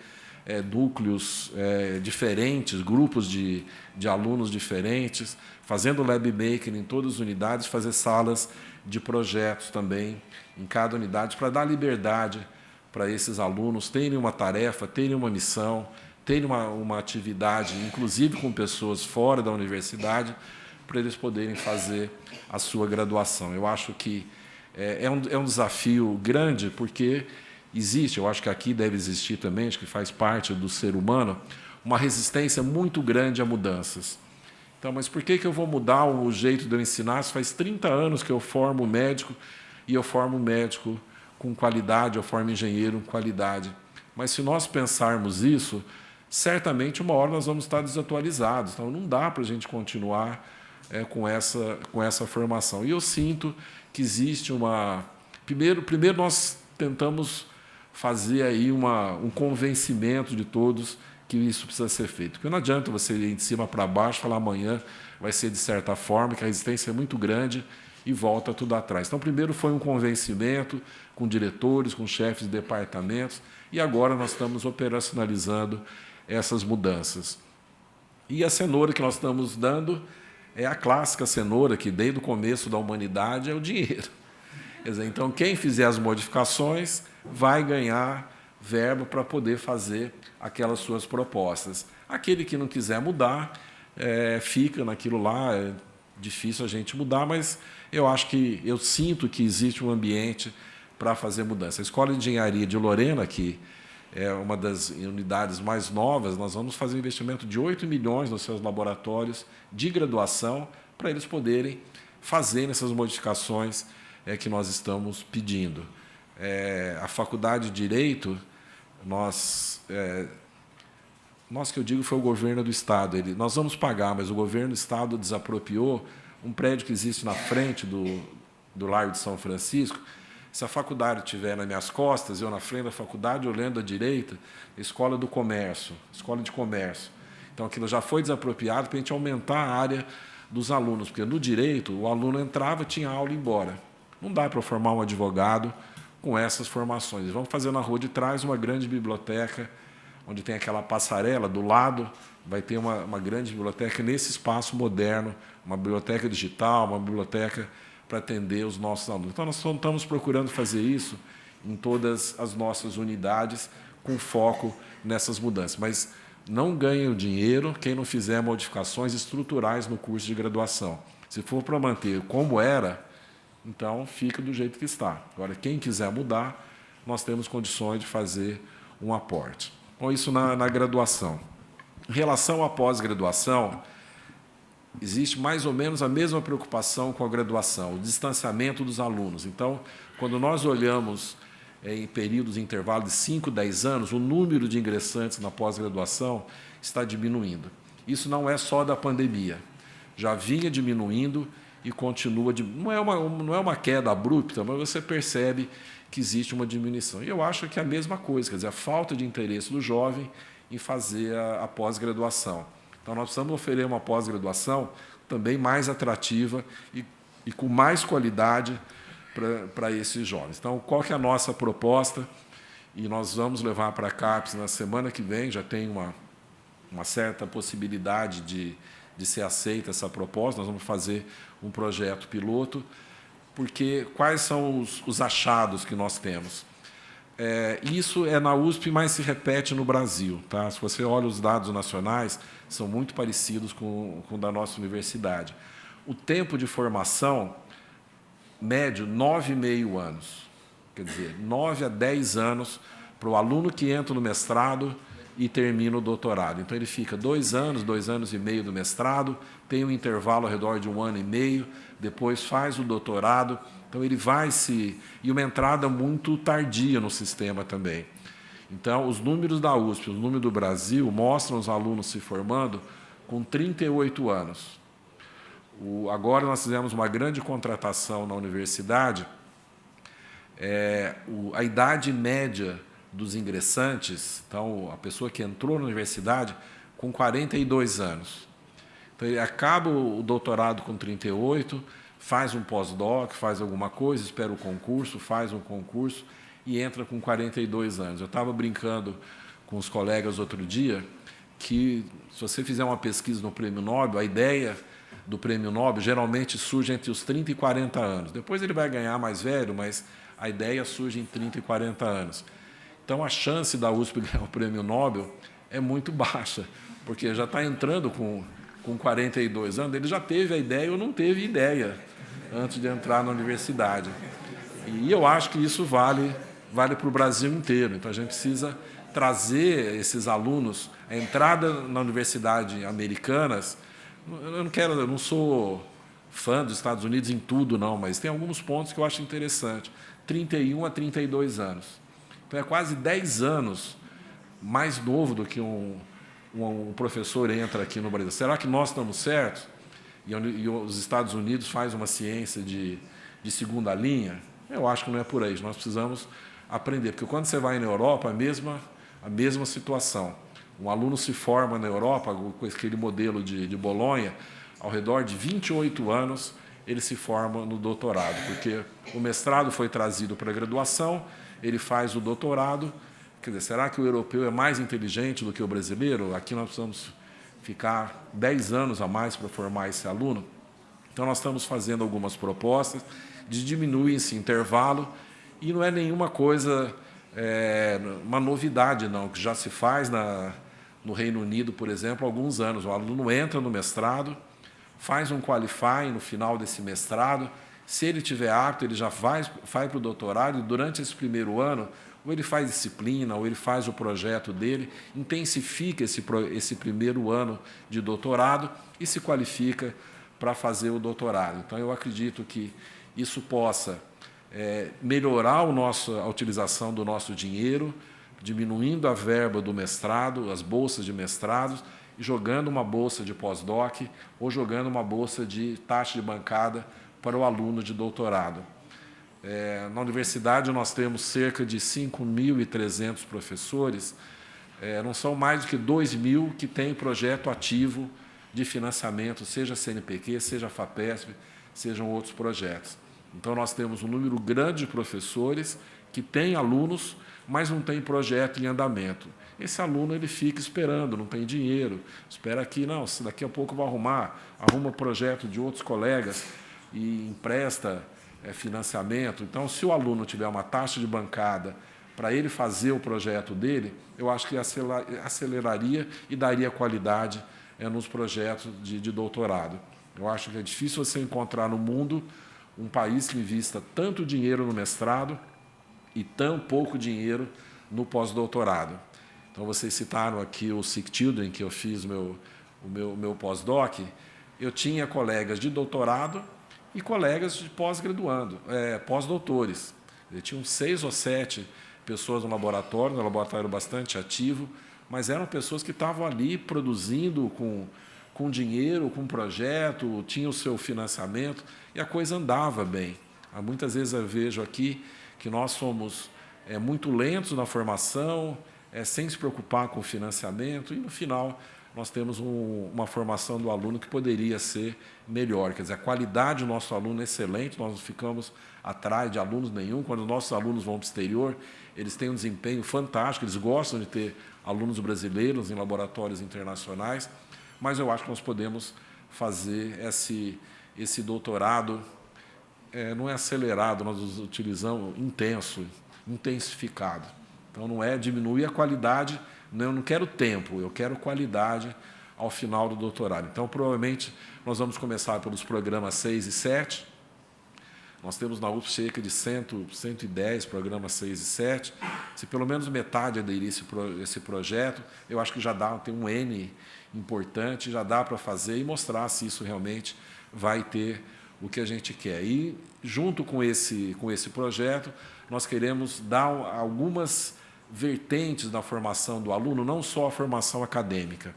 núcleos diferentes, grupos de alunos diferentes, fazendo lab making em todas as unidades, fazer salas de projetos também em cada unidade, para dar liberdade para esses alunos terem uma tarefa, terem uma missão, terem uma atividade, inclusive com pessoas fora da universidade, para eles poderem fazer a sua graduação. Eu acho que é um desafio grande, porque existe, eu acho que aqui deve existir também, acho que faz parte do ser humano, uma resistência muito grande a mudanças. Então, mas por que eu vou mudar o jeito de eu ensinar? Se faz 30 anos que eu formo médico, e eu formo médico com qualidade, eu formo engenheiro com qualidade. Mas se nós pensarmos isso, certamente uma hora nós vamos estar desatualizados. Então, não dá para a gente continuar com essa formação. E eu sinto que existe uma... Primeiro nós tentamos fazer aí um convencimento de todos que isso precisa ser feito. Porque não adianta você ir de cima para baixo e falar amanhã vai ser de certa forma, que a resistência é muito grande e volta tudo atrás. Então, primeiro foi um convencimento com diretores, com chefes de departamentos, e agora nós estamos operacionalizando essas mudanças. E a cenoura que nós estamos dando é a clássica cenoura que, desde o começo da humanidade, é o dinheiro. Quer dizer, então, quem fizer as modificações vai ganhar verba para poder fazer aquelas suas propostas. Aquele que não quiser mudar, fica naquilo lá, é difícil a gente mudar, mas eu sinto que existe um ambiente para fazer mudança. A Escola de Engenharia de Lorena, que é uma das unidades mais novas, nós vamos fazer um investimento de 8 milhões nos seus laboratórios de graduação para eles poderem fazer essas modificações que nós estamos pedindo. A Faculdade de Direito, nós que eu digo foi o governo do Estado. Nós vamos pagar, mas o governo do Estado desapropriou um prédio que existe na frente do Largo de São Francisco. Se a faculdade estiver nas minhas costas, eu na frente da faculdade, olhando à direita, Escola do Comércio, Escola de Comércio. Então, aquilo já foi desapropriado para a gente aumentar a área dos alunos, porque no direito, o aluno entrava, tinha aula e ia embora. Não dá para formar um advogado com essas formações. Vamos fazer na rua de trás uma grande biblioteca, onde tem aquela passarela, do lado vai ter uma grande biblioteca nesse espaço moderno, uma biblioteca digital, uma biblioteca para atender os nossos alunos. Então, nós estamos procurando fazer isso em todas as nossas unidades, com foco nessas mudanças. Mas não ganha o dinheiro quem não fizer modificações estruturais no curso de graduação. Se for para manter como era, então fica do jeito que está. Agora, quem quiser mudar, nós temos condições de fazer um aporte. Então, isso na graduação. Em relação à pós-graduação, existe mais ou menos a mesma preocupação com a graduação, o distanciamento dos alunos. Então, quando nós olhamos em períodos de intervalo de 5, 10 anos, o número de ingressantes na pós-graduação está diminuindo. Isso não é só da pandemia. Já vinha diminuindo e continua. Não é uma queda abrupta, mas você percebe que existe uma diminuição. E eu acho que é a mesma coisa, quer dizer, a falta de interesse do jovem em fazer a pós-graduação. Então, nós precisamos oferecer uma pós-graduação também mais atrativa e com mais qualidade para esses jovens. Então, qual que é a nossa proposta? E nós vamos levar para a CAPES na semana que vem, já tem uma certa possibilidade de ser aceita essa proposta, nós vamos fazer um projeto piloto, porque quais são os achados que nós temos? Isso é na USP, mas se repete no Brasil. Tá? Se você olha os dados nacionais, são muito parecidos com o da nossa universidade. O tempo de formação médio, 9,5 anos. Quer dizer, 9 a 10 anos para o aluno que entra no mestrado e termina o doutorado. Então, ele fica 2 anos, 2 anos e meio do mestrado, tem um intervalo ao redor de 1 ano e meio, depois faz o doutorado. Então, ele vai e uma entrada muito tardia no sistema também. Então, os números da USP, os números do Brasil, mostram os alunos se formando com 38 anos. Agora, nós fizemos uma grande contratação na universidade. A idade média dos ingressantes, então, a pessoa que entrou na universidade, com 42 anos. Então, ele acaba o doutorado com 38, faz um pós-doc, faz alguma coisa, espera o concurso, faz um concurso e entra com 42 anos. Eu estava brincando com os colegas outro dia que, se você fizer uma pesquisa no Prêmio Nobel, a ideia do Prêmio Nobel geralmente surge entre os 30 e 40 anos. Depois ele vai ganhar mais velho, mas a ideia surge em 30 e 40 anos. Então, a chance da USP ganhar o Prêmio Nobel é muito baixa, porque já está entrando com 42 anos, ele já teve a ideia ou não teve ideia antes de entrar na universidade. E eu acho que isso vale para o Brasil inteiro. Então, a gente precisa trazer esses alunos. A entrada na universidade americanas, eu não sou fã dos Estados Unidos em tudo, não, mas tem alguns pontos que eu acho interessante. 31 a 32 anos. Então, é quase 10 anos mais novo do que um professor entra aqui no Brasil. Será que nós estamos certos? E os Estados Unidos faz uma ciência de segunda linha? Eu acho que não é por aí. Nós precisamos aprender, porque quando você vai na Europa, a mesma situação. Um aluno se forma na Europa, com aquele modelo de Bolonha, ao redor de 28 anos, ele se forma no doutorado, porque o mestrado foi trazido para a graduação, ele faz o doutorado. Quer dizer, será que o europeu é mais inteligente do que o brasileiro? Aqui nós precisamos ficar 10 anos a mais para formar esse aluno. Então, nós estamos fazendo algumas propostas de diminuir esse intervalo, e não é nenhuma coisa, uma novidade, não, que já se faz no Reino Unido, por exemplo, há alguns anos. O aluno entra no mestrado, faz um qualifying no final desse mestrado, se ele tiver apto, ele já vai para o doutorado, e durante esse primeiro ano, ou ele faz disciplina, ou ele faz o projeto dele, intensifica esse primeiro ano de doutorado e se qualifica para fazer o doutorado. Então, eu acredito que isso possa melhorar a utilização do nosso dinheiro, diminuindo a verba do mestrado, as bolsas de mestrados, e jogando uma bolsa de pós-doc ou jogando uma bolsa de taxa de bancada para o aluno de doutorado. Na universidade, nós temos cerca de 5.300 professores, não são mais do que 2.000 que têm projeto ativo de financiamento, seja CNPq, seja FAPESP, sejam outros projetos. Então, nós temos um número grande de professores que têm alunos, mas não tem projeto em andamento. Esse aluno ele fica esperando, não tem dinheiro, espera que, não, se daqui a pouco vai arruma projeto de outros colegas e empresta financiamento. Então, se o aluno tiver uma taxa de bancada para ele fazer o projeto dele, eu acho que aceleraria e daria qualidade nos projetos de doutorado. Eu acho que é difícil você encontrar no mundo um país que invista tanto dinheiro no mestrado e tão pouco dinheiro no pós-doutorado. Então, vocês citaram aqui o Sick Children, que eu fiz o meu pós-doc. Eu tinha colegas de doutorado e colegas de pós-doutores. Tinham 6 ou 7 pessoas no laboratório bastante ativo, mas eram pessoas que estavam ali produzindo com dinheiro, com projeto, tinham o seu financiamento, e a coisa andava bem. Muitas vezes eu vejo aqui que nós somos muito lentos na formação, sem se preocupar com o financiamento, e, no final, nós temos uma formação do aluno que poderia ser melhor. Quer dizer, a qualidade do nosso aluno é excelente, nós não ficamos atrás de alunos nenhum. Quando os nossos alunos vão para o exterior, eles têm um desempenho fantástico, eles gostam de ter alunos brasileiros em laboratórios internacionais, mas eu acho que nós podemos fazer esse doutorado, não é acelerado, nós utilizamos intensificado. Então, não é diminuir a qualidade, eu não quero tempo, eu quero qualidade ao final do doutorado. Então, provavelmente, nós vamos começar pelos programas 6 e 7. Nós temos na UFSC cerca de 110 programas 6 e 7. Se pelo menos metade aderir esse projeto, eu acho que já tem um N importante, já dá para fazer e mostrar se isso realmente vai ter o que a gente quer. E, junto com esse projeto, nós queremos dar algumas vertentes da formação do aluno, não só a formação acadêmica.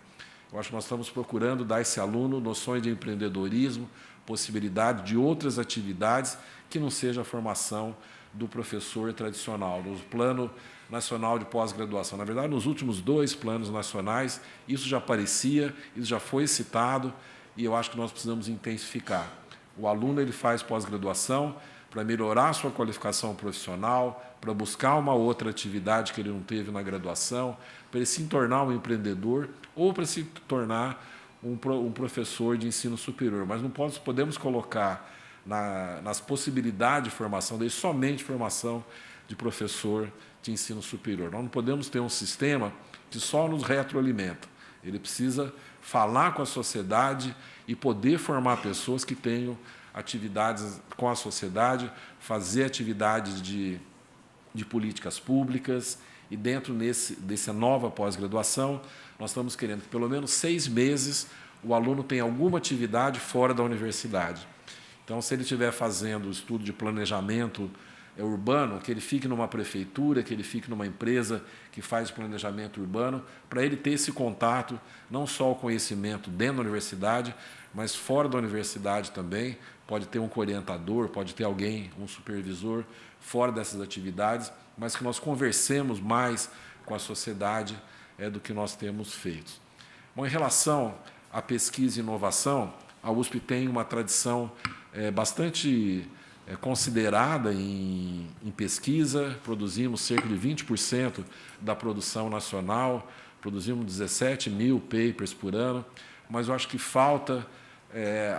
Eu acho que nós estamos procurando dar a esse aluno noções de empreendedorismo, possibilidade de outras atividades que não seja a formação do professor tradicional, no Plano Nacional de Pós-Graduação. Na verdade, nos últimos 2 planos nacionais, isso já aparecia, isso já foi citado, e eu acho que nós precisamos intensificar. O aluno ele faz pós-graduação para melhorar a sua qualificação profissional, para buscar uma outra atividade que ele não teve na graduação, para ele se tornar um empreendedor ou para se tornar um professor de ensino superior. Mas não podemos colocar nas possibilidades de formação dele somente formação de professor de ensino superior. Nós não podemos ter um sistema que só nos retroalimenta. Ele precisa falar com a sociedade e poder formar pessoas que tenham atividades com a sociedade, fazer atividades de políticas públicas, e dentro dessa nova pós-graduação, nós estamos querendo que, pelo menos 6 meses, o aluno tenha alguma atividade fora da universidade. Então, se ele estiver fazendo o estudo de planejamento urbano, que ele fique numa prefeitura, que ele fique numa empresa que faz planejamento urbano, para ele ter esse contato, não só o conhecimento dentro da universidade, mas fora da universidade também. Pode ter um orientador, pode ter alguém, um supervisor, fora dessas atividades, mas que nós conversemos mais com a sociedade do que nós temos feito. Bom, em relação à pesquisa e inovação, a USP tem uma tradição bastante considerada em pesquisa, produzimos cerca de 20% da produção nacional, produzimos 17 mil papers por ano, mas eu acho que falta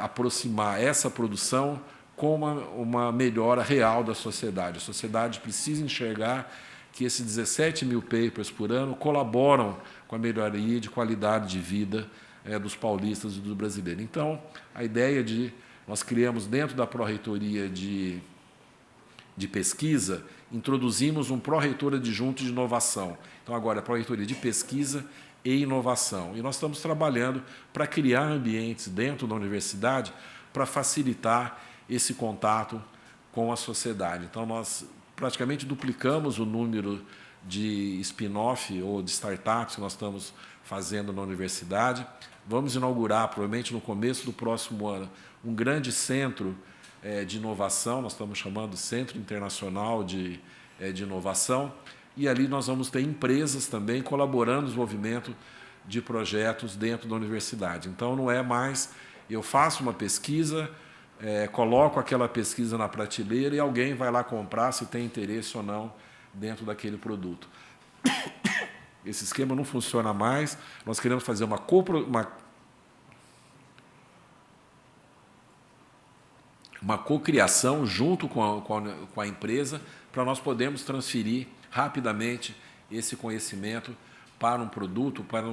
aproximar essa produção com uma melhora real da sociedade. A sociedade precisa enxergar que esses 17 mil papers por ano colaboram com a melhoria de qualidade de vida dos paulistas e dos brasileiros. Então, a ideia nós criamos dentro da Pró-Reitoria de Pesquisa, introduzimos um pró-reitor adjunto de inovação. Então, agora, a Pró-Reitoria de Pesquisa e Inovação. E nós estamos trabalhando para criar ambientes dentro da universidade para facilitar esse contato com a sociedade. Então, nós praticamente duplicamos o número de spin-off ou de startups que nós estamos fazendo na universidade. Vamos inaugurar, provavelmente no começo do próximo ano, um grande centro de inovação, nós estamos chamando Centro Internacional de Inovação, e ali nós vamos ter empresas também colaborando no desenvolvimento de projetos dentro da universidade. Então, não é mais eu faço uma pesquisa, coloco aquela pesquisa na prateleira e alguém vai lá comprar se tem interesse ou não dentro daquele produto. Esse esquema não funciona mais, nós queremos fazer uma cocriação junto com a empresa para nós podermos transferir rapidamente esse conhecimento para um produto, para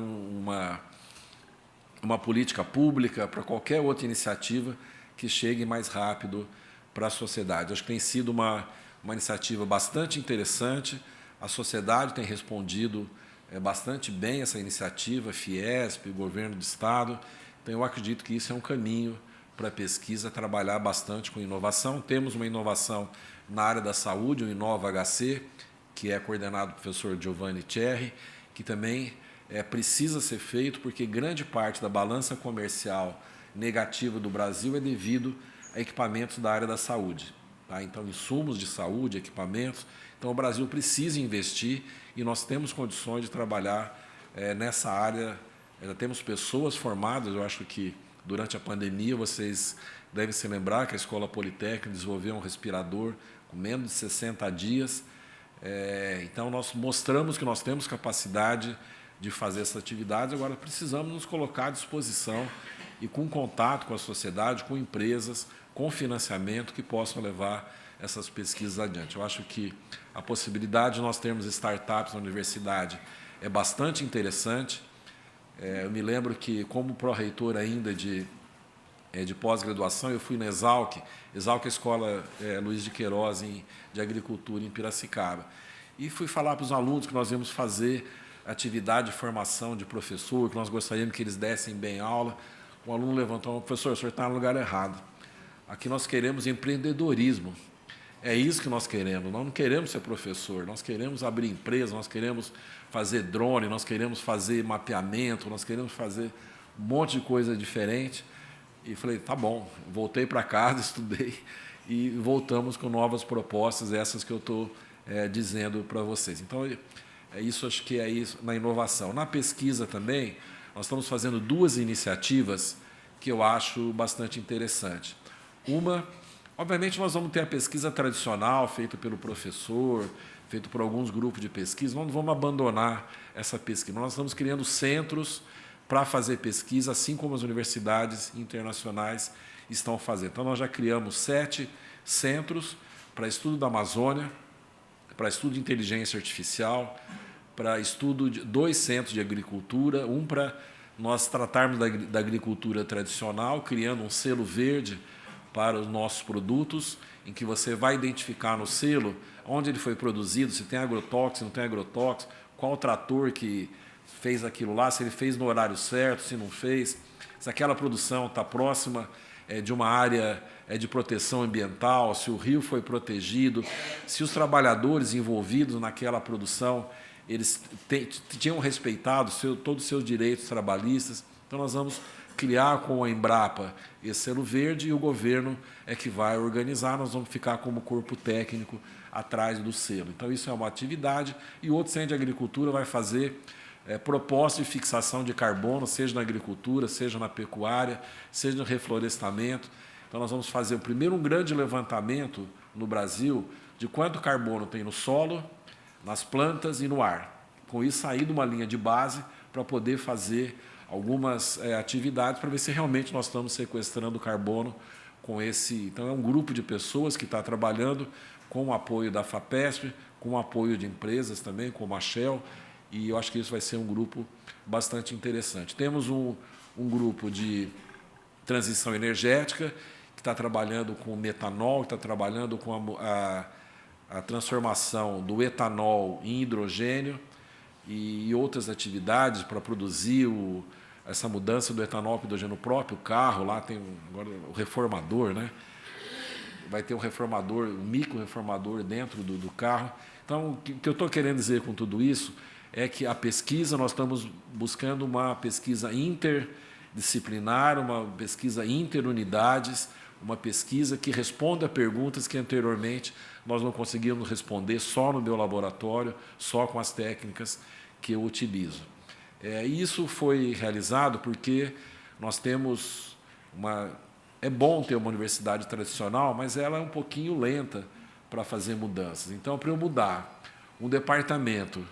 uma política pública, para qualquer outra iniciativa que chegue mais rápido para a sociedade. Acho que tem sido uma iniciativa bastante interessante, a sociedade tem respondido bastante bem essa iniciativa, Fiesp, Governo do Estado, então eu acredito que isso é um caminho para a pesquisa trabalhar bastante com inovação. Temos uma inovação na área da saúde, o Inova HC, que é coordenado pelo professor Giovanni Thierry, que também precisa ser feito, porque grande parte da balança comercial negativa do Brasil é devido a equipamentos da área da saúde. Tá? Então, insumos de saúde, equipamentos. Então, o Brasil precisa investir e nós temos condições de trabalhar nessa área. Já temos pessoas formadas, eu acho que durante a pandemia vocês devem se lembrar que a Escola Politécnica desenvolveu um respirador com menos de 60 dias. Então, nós mostramos que nós temos capacidade de fazer essa atividade, agora precisamos nos colocar à disposição e com contato com a sociedade, com empresas, com financiamento que possam levar essas pesquisas adiante. Eu acho que a possibilidade de nós termos startups na universidade é bastante interessante. Eu me lembro que, como pró-reitor ainda de pós-graduação, eu fui na Exalc é a Escola Luiz de Queiroz de Agricultura em Piracicaba, e fui falar para os alunos que nós íamos fazer atividade de formação de professor, que nós gostaríamos que eles dessem bem aula. Um aluno levantou: professor, o senhor está no lugar errado. Aqui nós queremos empreendedorismo. É isso que nós queremos. Nós não queremos ser professor, nós queremos abrir empresa, nós queremos fazer drone, nós queremos fazer mapeamento, nós queremos fazer um monte de coisa diferente. E falei, tá bom. Voltei para casa, estudei e voltamos com novas propostas, essas que eu estou dizendo para vocês. Então, isso acho que é isso na inovação. Na pesquisa também, nós estamos fazendo duas iniciativas que eu acho bastante interessante. Uma, obviamente, nós vamos ter a pesquisa tradicional, feita pelo professor, feita por alguns grupos de pesquisa, não vamos abandonar essa pesquisa. Nós estamos criando centros para fazer pesquisa, assim como as universidades internacionais estão fazendo. Então, nós já criamos 7 centros para estudo da Amazônia, para estudo de inteligência artificial, para estudo de 2 centros de agricultura, um para nós tratarmos da agricultura tradicional, criando um selo verde para os nossos produtos, em que você vai identificar no selo onde ele foi produzido, se tem agrotóxico, se não tem agrotóxico, qual trator que fez aquilo lá, se ele fez no horário certo, se não fez, se aquela produção está próxima de uma área de proteção ambiental, se o rio foi protegido, se os trabalhadores envolvidos naquela produção eles tinham respeitado todos os seus direitos trabalhistas. Então, nós vamos criar com a Embrapa esse selo verde e o governo é que vai organizar, nós vamos ficar como corpo técnico atrás do selo. Então, isso é uma atividade, e outro centro de agricultura vai fazer proposta de fixação de carbono, seja na agricultura, seja na pecuária, seja no reflorestamento. Então, nós vamos fazer primeiro um grande levantamento no Brasil de quanto carbono tem no solo, nas plantas e no ar. Com isso, sair de uma linha de base para poder fazer algumas atividades para ver se realmente nós estamos sequestrando carbono com esse. Então, é um grupo de pessoas que está trabalhando com o apoio da FAPESP, com o apoio de empresas também, como a Shell, e eu acho que isso vai ser um grupo bastante interessante. Temos um grupo de transição energética que está trabalhando com metanol, que está trabalhando com a transformação do etanol em hidrogênio e outras atividades para produzir essa mudança do etanol para o hidrogênio próprio. O carro, lá tem agora o reformador, né? Vai ter um reformador, um micro-reformador dentro do carro. Então, o que eu estou querendo dizer com tudo isso é que a pesquisa, nós estamos buscando uma pesquisa interdisciplinar, uma pesquisa interunidades, uma pesquisa que responda a perguntas que anteriormente nós não conseguíamos responder só no meu laboratório, só com as técnicas que eu utilizo. Isso foi realizado porque nós temos é bom ter uma universidade tradicional, mas ela é um pouquinho lenta para fazer mudanças. Então, para eu mudar um departamento,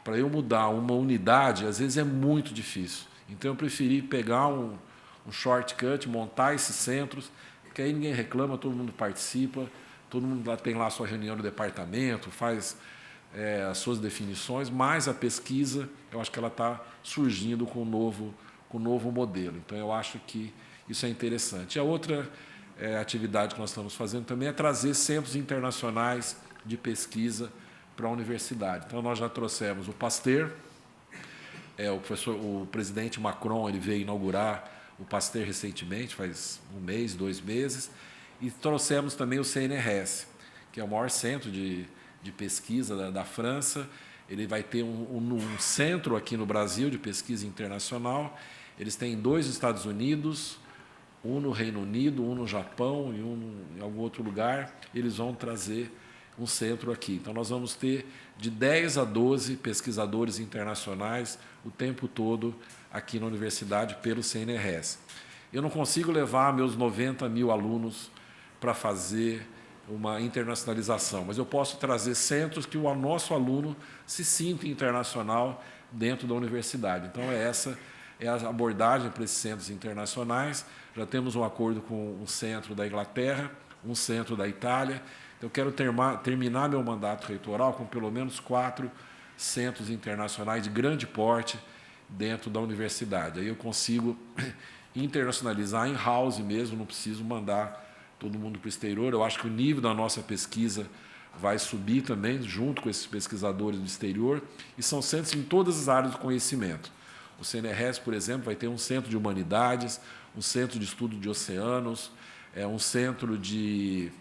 para eu mudar uma unidade, às vezes é muito difícil. Então, eu preferi pegar um shortcut, montar esses centros, porque aí ninguém reclama, todo mundo participa, todo mundo tem lá a sua reunião no departamento, faz as suas definições, mas a pesquisa, eu acho que ela está surgindo com um novo modelo. Então, eu acho que isso é interessante. A outra atividade que nós estamos fazendo também é trazer centros internacionais de pesquisa para a universidade. Então, nós já trouxemos o Pasteur, o presidente Macron ele veio inaugurar o Pasteur recentemente, faz 1 mês, 2 meses, e trouxemos também o CNRS, que é o maior centro de pesquisa da França. Ele vai ter um centro aqui no Brasil de pesquisa internacional. Eles têm 2 nos Estados Unidos, um no Reino Unido, um no Japão e um em algum outro lugar. Eles vão trazer um centro aqui. Então, nós vamos ter de 10 a 12 pesquisadores internacionais o tempo todo aqui na universidade pelo CNRS. Eu não consigo levar meus 90 mil alunos para fazer uma internacionalização, mas eu posso trazer centros que o nosso aluno se sinta internacional dentro da universidade. Então, essa é a abordagem para esses centros internacionais. Já temos um acordo com um centro da Inglaterra, um centro da Itália. Eu quero terminar meu mandato reitoral com pelo menos 4 centros internacionais de grande porte dentro da universidade. Aí eu consigo internacionalizar in-house mesmo, não preciso mandar todo mundo para o exterior. Eu acho que o nível da nossa pesquisa vai subir também, junto com esses pesquisadores do exterior, e são centros em todas as áreas do conhecimento. O CNRS, por exemplo, vai ter um centro de humanidades, um centro de estudo de oceanos, um centro de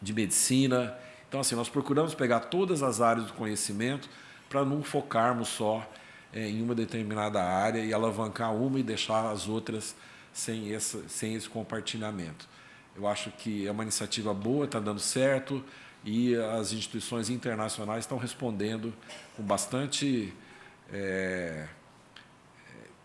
medicina. Então, assim, nós procuramos pegar todas as áreas do conhecimento para não focarmos só em uma determinada área e alavancar uma e deixar as outras sem esse compartilhamento. Eu acho que é uma iniciativa boa, está dando certo, e as instituições internacionais estão respondendo com bastante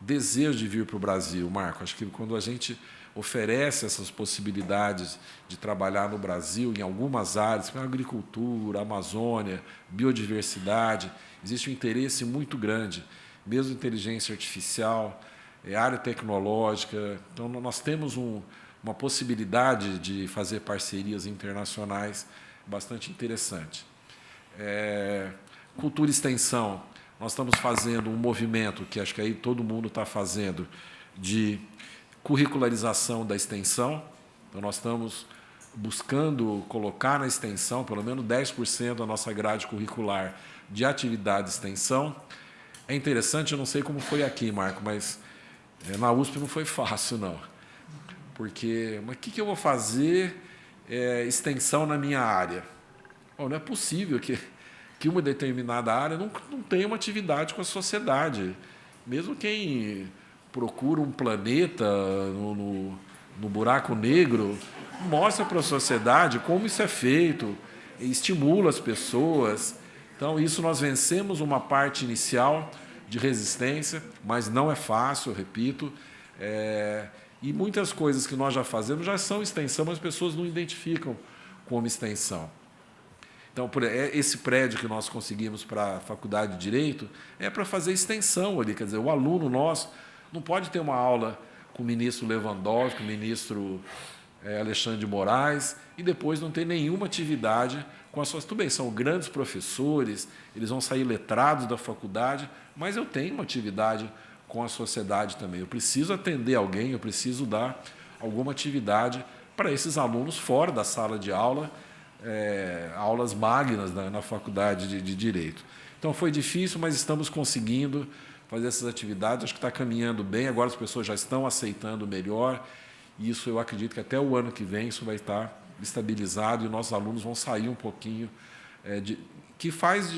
desejo de vir para o Brasil, Marco. Acho que quando a gente oferece essas possibilidades de trabalhar no Brasil, em algumas áreas, como a agricultura, a Amazônia, biodiversidade, existe um interesse muito grande, mesmo inteligência artificial, área tecnológica. Então, nós temos uma possibilidade de fazer parcerias internacionais bastante interessante. Cultura e extensão. Nós estamos fazendo um movimento, que acho que aí todo mundo está fazendo, de curricularização da extensão. Então, nós estamos buscando colocar na extensão pelo menos 10% da nossa grade curricular de atividade de extensão. É interessante, eu não sei como foi aqui, Marco, mas na USP não foi fácil, não. Mas o que eu vou fazer extensão na minha área? Bom, não é possível que uma determinada área não tenha uma atividade com a sociedade. Mesmo quem procura um planeta no buraco negro, mostra para a sociedade como isso é feito, estimula as pessoas. Então, isso nós vencemos uma parte inicial de resistência, mas não é fácil, eu repito. E muitas coisas que nós já fazemos já são extensão, mas as pessoas não identificam como extensão. Então, esse prédio que nós conseguimos para a Faculdade de Direito é para fazer extensão ali, quer dizer, o aluno nosso não pode ter uma aula com o ministro Lewandowski, com o ministro Alexandre de Moraes, e depois não ter nenhuma atividade com as suas... Tudo bem, são grandes professores, eles vão sair letrados da faculdade, mas eu tenho uma atividade com a sociedade também. Eu preciso atender alguém, eu preciso dar alguma atividade para esses alunos fora da sala de aula, aulas magnas na Faculdade de Direito. Então, foi difícil, mas estamos conseguindo fazer essas atividades. Acho que está caminhando bem, agora as pessoas já estão aceitando melhor, e isso eu acredito que até o ano que vem isso vai estar estabilizado e nossos alunos vão sair um pouquinho que faz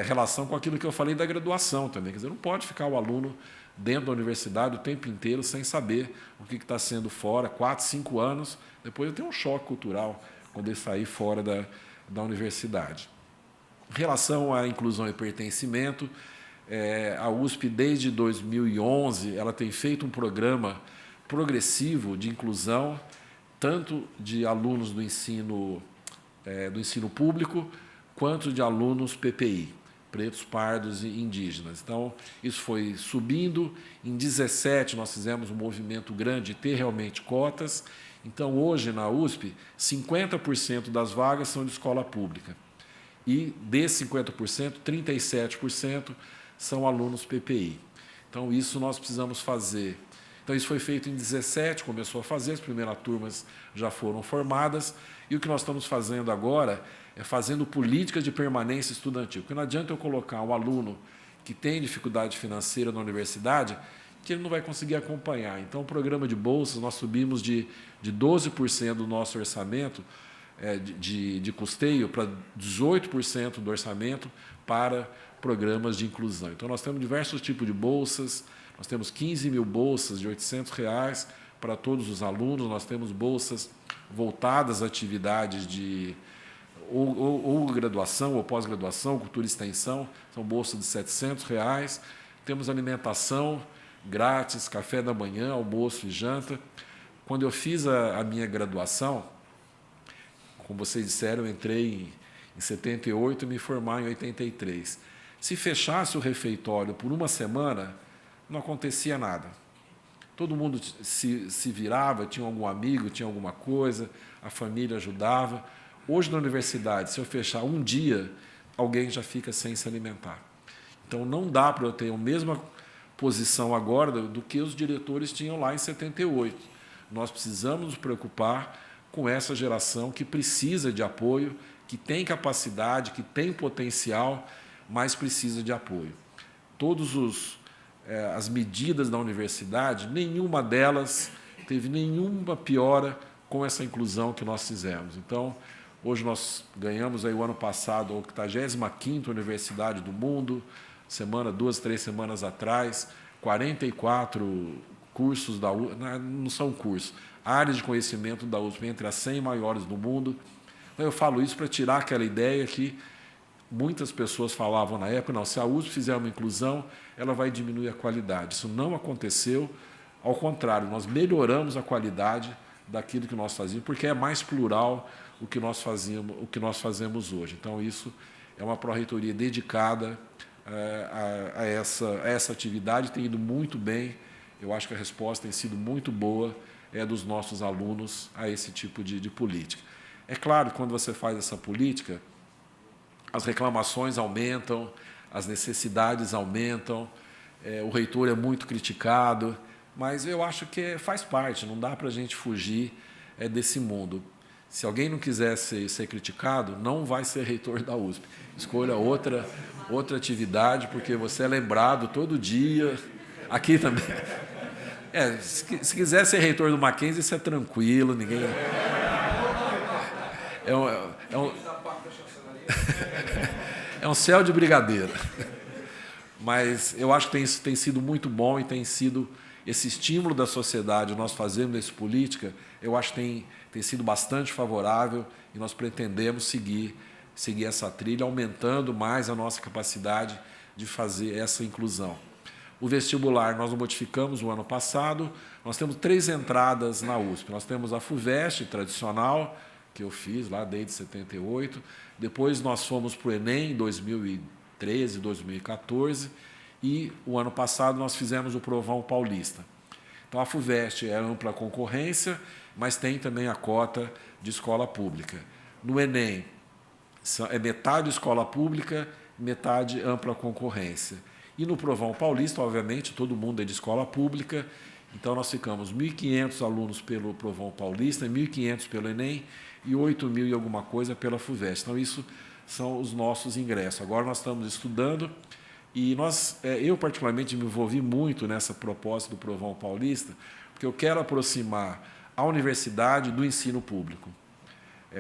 relação com aquilo que eu falei da graduação também. Quer dizer, não pode ficar o aluno dentro da universidade o tempo inteiro sem saber o que está sendo fora, 4, 5 anos, depois eu tenho um choque cultural quando ele sair fora da universidade. Em relação à inclusão e pertencimento, a USP, desde 2011, ela tem feito um programa progressivo de inclusão, tanto de alunos do ensino público, quanto de alunos PPI, pretos, pardos e indígenas. Então, isso foi subindo. Em 2017, nós fizemos um movimento grande de ter realmente cotas. Então, hoje, na USP, 50% das vagas são de escola pública. E, desses 50%, 37% são alunos PPI. Então, isso nós precisamos fazer. Então, isso foi feito em 2017, começou a fazer, as primeiras turmas já foram formadas, e o que nós estamos fazendo agora é fazendo políticas de permanência estudantil. Porque não adianta eu colocar um aluno que tem dificuldade financeira na universidade, que ele não vai conseguir acompanhar. Então, o programa de bolsas, nós subimos de 12% do nosso orçamento de custeio para 18% do orçamento para programas de inclusão. Então, nós temos diversos tipos de bolsas. Nós temos 15 mil bolsas de R$ 800 para todos os alunos. Nós temos bolsas voltadas a atividades de ou graduação, ou pós-graduação, cultura e extensão. São bolsas de R$ 700. Temos alimentação grátis, café da manhã, almoço e janta. Quando eu fiz a minha graduação, como vocês disseram, eu entrei em 78 e me formar em 83. Se fechasse o refeitório por uma semana, não acontecia nada. Todo mundo se virava, tinha algum amigo, tinha alguma coisa, a família ajudava. Hoje, na universidade, se eu fechar um dia, alguém já fica sem se alimentar. Então, não dá para eu ter a mesma posição agora do que os diretores tinham lá em 78. Nós precisamos nos preocupar com essa geração que precisa de apoio, que tem capacidade, que tem potencial, mas precisa de apoio. As medidas da universidade, nenhuma delas teve nenhuma piora com essa inclusão que nós fizemos. Então, hoje nós ganhamos aí o ano passado a 85ª universidade do mundo, 2, 3 semanas atrás, 44 cursos da USP, não são cursos, áreas de conhecimento da USP entre as 100 maiores do mundo. Então, eu falo isso para tirar aquela ideia que muitas pessoas falavam na época, não, se a USP fizer uma inclusão, ela vai diminuir a qualidade. Isso não aconteceu, ao contrário, nós melhoramos a qualidade daquilo que nós fazíamos, porque é mais plural o que nós fazemos hoje. Então, isso é uma pró-reitoria dedicada a essa atividade, tem ido muito bem. Eu acho que a resposta tem sido muito boa dos nossos alunos a esse tipo de política. É claro que quando você faz essa política, as reclamações aumentam, as necessidades aumentam, o reitor é muito criticado, mas eu acho que faz parte, não dá para a gente fugir desse mundo. Se alguém não quiser ser criticado, não vai ser reitor da USP. Escolha outra atividade, porque você é lembrado todo dia, aqui também. Se quiser ser reitor do Mackenzie, isso é tranquilo, ninguém... É um céu de brigadeiro. Mas eu acho que tem sido muito bom e tem sido esse estímulo da sociedade, nós fazemos essa política, eu acho que tem sido bastante favorável e nós pretendemos seguir essa trilha, aumentando mais a nossa capacidade de fazer essa inclusão. O vestibular nós modificamos o ano passado, nós temos 3 entradas na USP. Nós temos a FUVEST tradicional, que eu fiz lá desde 78. Depois nós fomos para o Enem em 2013, 2014, e o ano passado nós fizemos o Provão Paulista. Então a FUVEST é ampla concorrência, mas tem também a cota de escola pública. No Enem é metade escola pública, metade ampla concorrência. E no Provão Paulista, obviamente, todo mundo é de escola pública, então nós ficamos 1.500 alunos pelo Provão Paulista, 1.500 pelo Enem e 8.000 e alguma coisa pela FUVEST. Então isso são os nossos ingressos. Agora nós estamos estudando e eu particularmente me envolvi muito nessa proposta do Provão Paulista, porque eu quero aproximar a universidade do ensino público.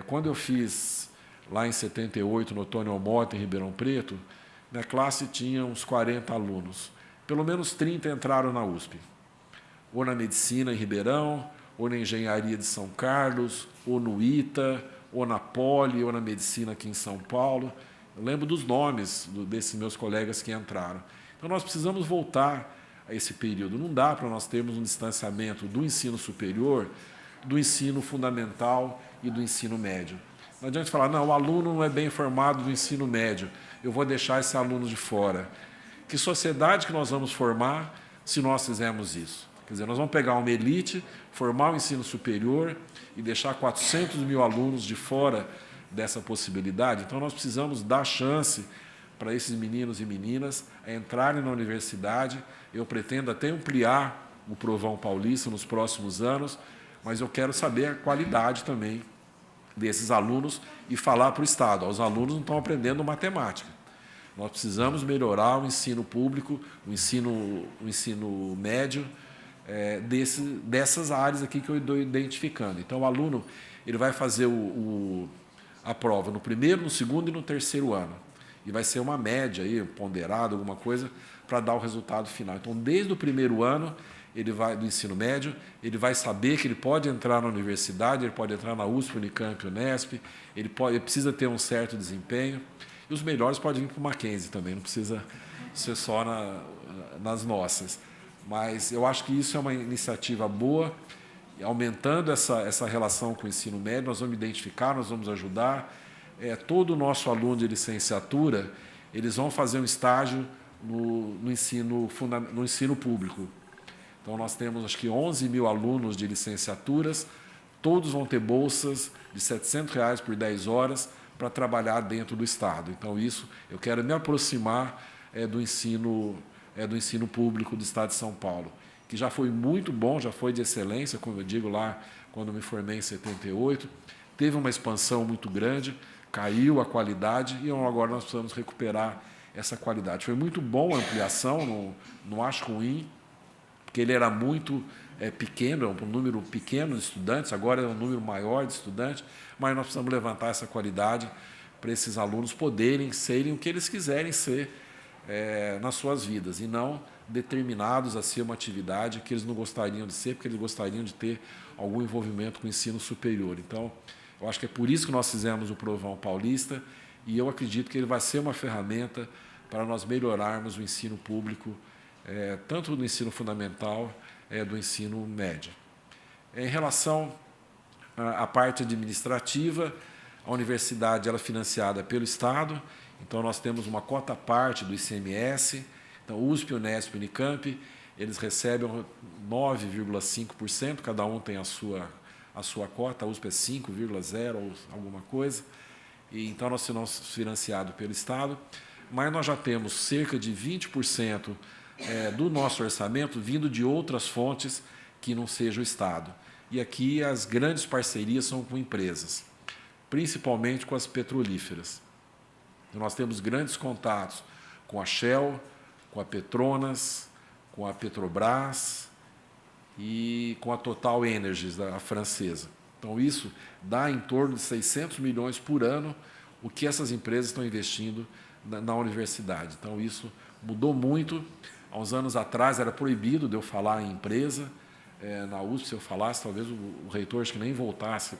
Quando eu fiz lá em 78, no Antônio Mota, em Ribeirão Preto, minha classe tinha uns 40 alunos. Pelo menos 30 entraram na USP. Ou na medicina em Ribeirão, ou na engenharia de São Carlos, ou no ITA, ou na Poli, ou na medicina aqui em São Paulo. Eu lembro dos nomes desses meus colegas que entraram. Então, nós precisamos voltar a esse período. Não dá para nós termos um distanciamento do ensino superior, do ensino fundamental e do ensino médio. Não adianta falar, não, o aluno não é bem formado do ensino médio, eu vou deixar esse aluno de fora. Que sociedade que nós vamos formar se nós fizermos isso? Quer dizer, nós vamos pegar uma elite, formar o ensino superior e deixar 400.000 alunos de fora dessa possibilidade? Então, nós precisamos dar chance para esses meninos e meninas a entrarem na universidade. Eu pretendo até ampliar o Provão Paulista nos próximos anos, mas eu quero saber a qualidade também desses alunos e falar para o Estado. Os alunos não estão aprendendo matemática. Nós precisamos melhorar o ensino público, o ensino médio, dessas áreas aqui que eu estou identificando. Então, o aluno ele vai fazer a prova no primeiro, no segundo e no terceiro ano. E vai ser uma média, aí, ponderada, alguma coisa, para dar o resultado final. Então, desde o primeiro ano do ensino médio, ele vai saber que ele pode entrar na universidade, ele pode entrar na USP, Unicamp, Unesp, ele precisa ter um certo desempenho. E os melhores podem vir para o Mackenzie também, não precisa ser só nas nossas. Mas eu acho que isso é uma iniciativa boa, aumentando essa relação com o ensino médio, nós vamos identificar, nós vamos ajudar. Todo o nosso aluno de licenciatura, eles vão fazer um estágio no ensino público. Então, nós temos, acho que, 11.000 alunos de licenciaturas, todos vão ter bolsas de R$ 700 por 10 horas para trabalhar dentro do Estado. Então, isso, eu quero me aproximar do ensino público do Estado de São Paulo, que já foi muito bom, já foi de excelência, como eu digo lá, quando me formei em 78, teve uma expansão muito grande, caiu a qualidade e agora nós precisamos recuperar essa qualidade. Foi muito bom a ampliação, não acho ruim, porque ele era muito pequeno, um número pequeno de estudantes, agora é um número maior de estudantes, mas nós precisamos levantar essa qualidade para esses alunos poderem serem o que eles quiserem ser nas suas vidas, e não determinados a ser uma atividade que eles não gostariam de ser, porque eles gostariam de ter algum envolvimento com o ensino superior. Então, eu acho que é por isso que nós fizemos o Provão Paulista, e eu acredito que ele vai ser uma ferramenta para nós melhorarmos o ensino público, tanto do ensino fundamental, do ensino médio. Em relação à parte administrativa, a universidade ela é financiada pelo Estado, então nós temos uma cota parte do ICMS, então USP, Unesp e Unicamp, eles recebem 9,5%, cada um tem a sua cota, a USP é 5,0 ou alguma coisa, e então nós somos financiados pelo Estado, mas nós já temos cerca de 20% do nosso orçamento vindo de outras fontes que não seja o Estado. E aqui as grandes parcerias são com empresas, principalmente com as petrolíferas. Então, nós temos grandes contatos com a Shell, com a Petronas, com a Petrobras e com a Total Energies, a francesa. Então, isso dá em torno de 600 milhões por ano o que essas empresas estão investindo na universidade. Então, isso mudou muito. Há uns anos atrás era proibido de eu falar em empresa. Na USP, se eu falasse, talvez o reitor acho que nem voltasse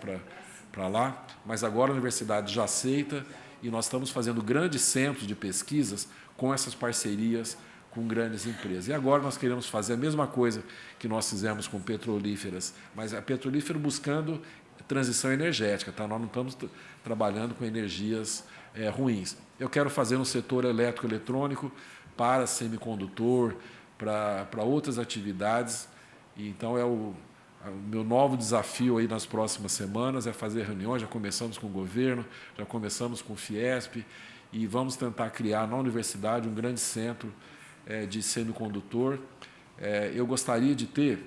para lá, mas agora a universidade já aceita e nós estamos fazendo grandes centros de pesquisas com essas parcerias com grandes empresas. E agora nós queremos fazer a mesma coisa que nós fizemos com petrolíferas, mas a petrolífera buscando transição energética, tá? Nós não estamos trabalhando com energias ruins. Eu quero fazer no setor elétrico-eletrônico, para semicondutor, para outras atividades. E, então, o meu novo desafio aí nas próximas semanas é fazer reuniões. Já começamos com o governo, já começamos com o Fiesp, e vamos tentar criar na universidade um grande centro de semicondutor. Eu gostaria de ter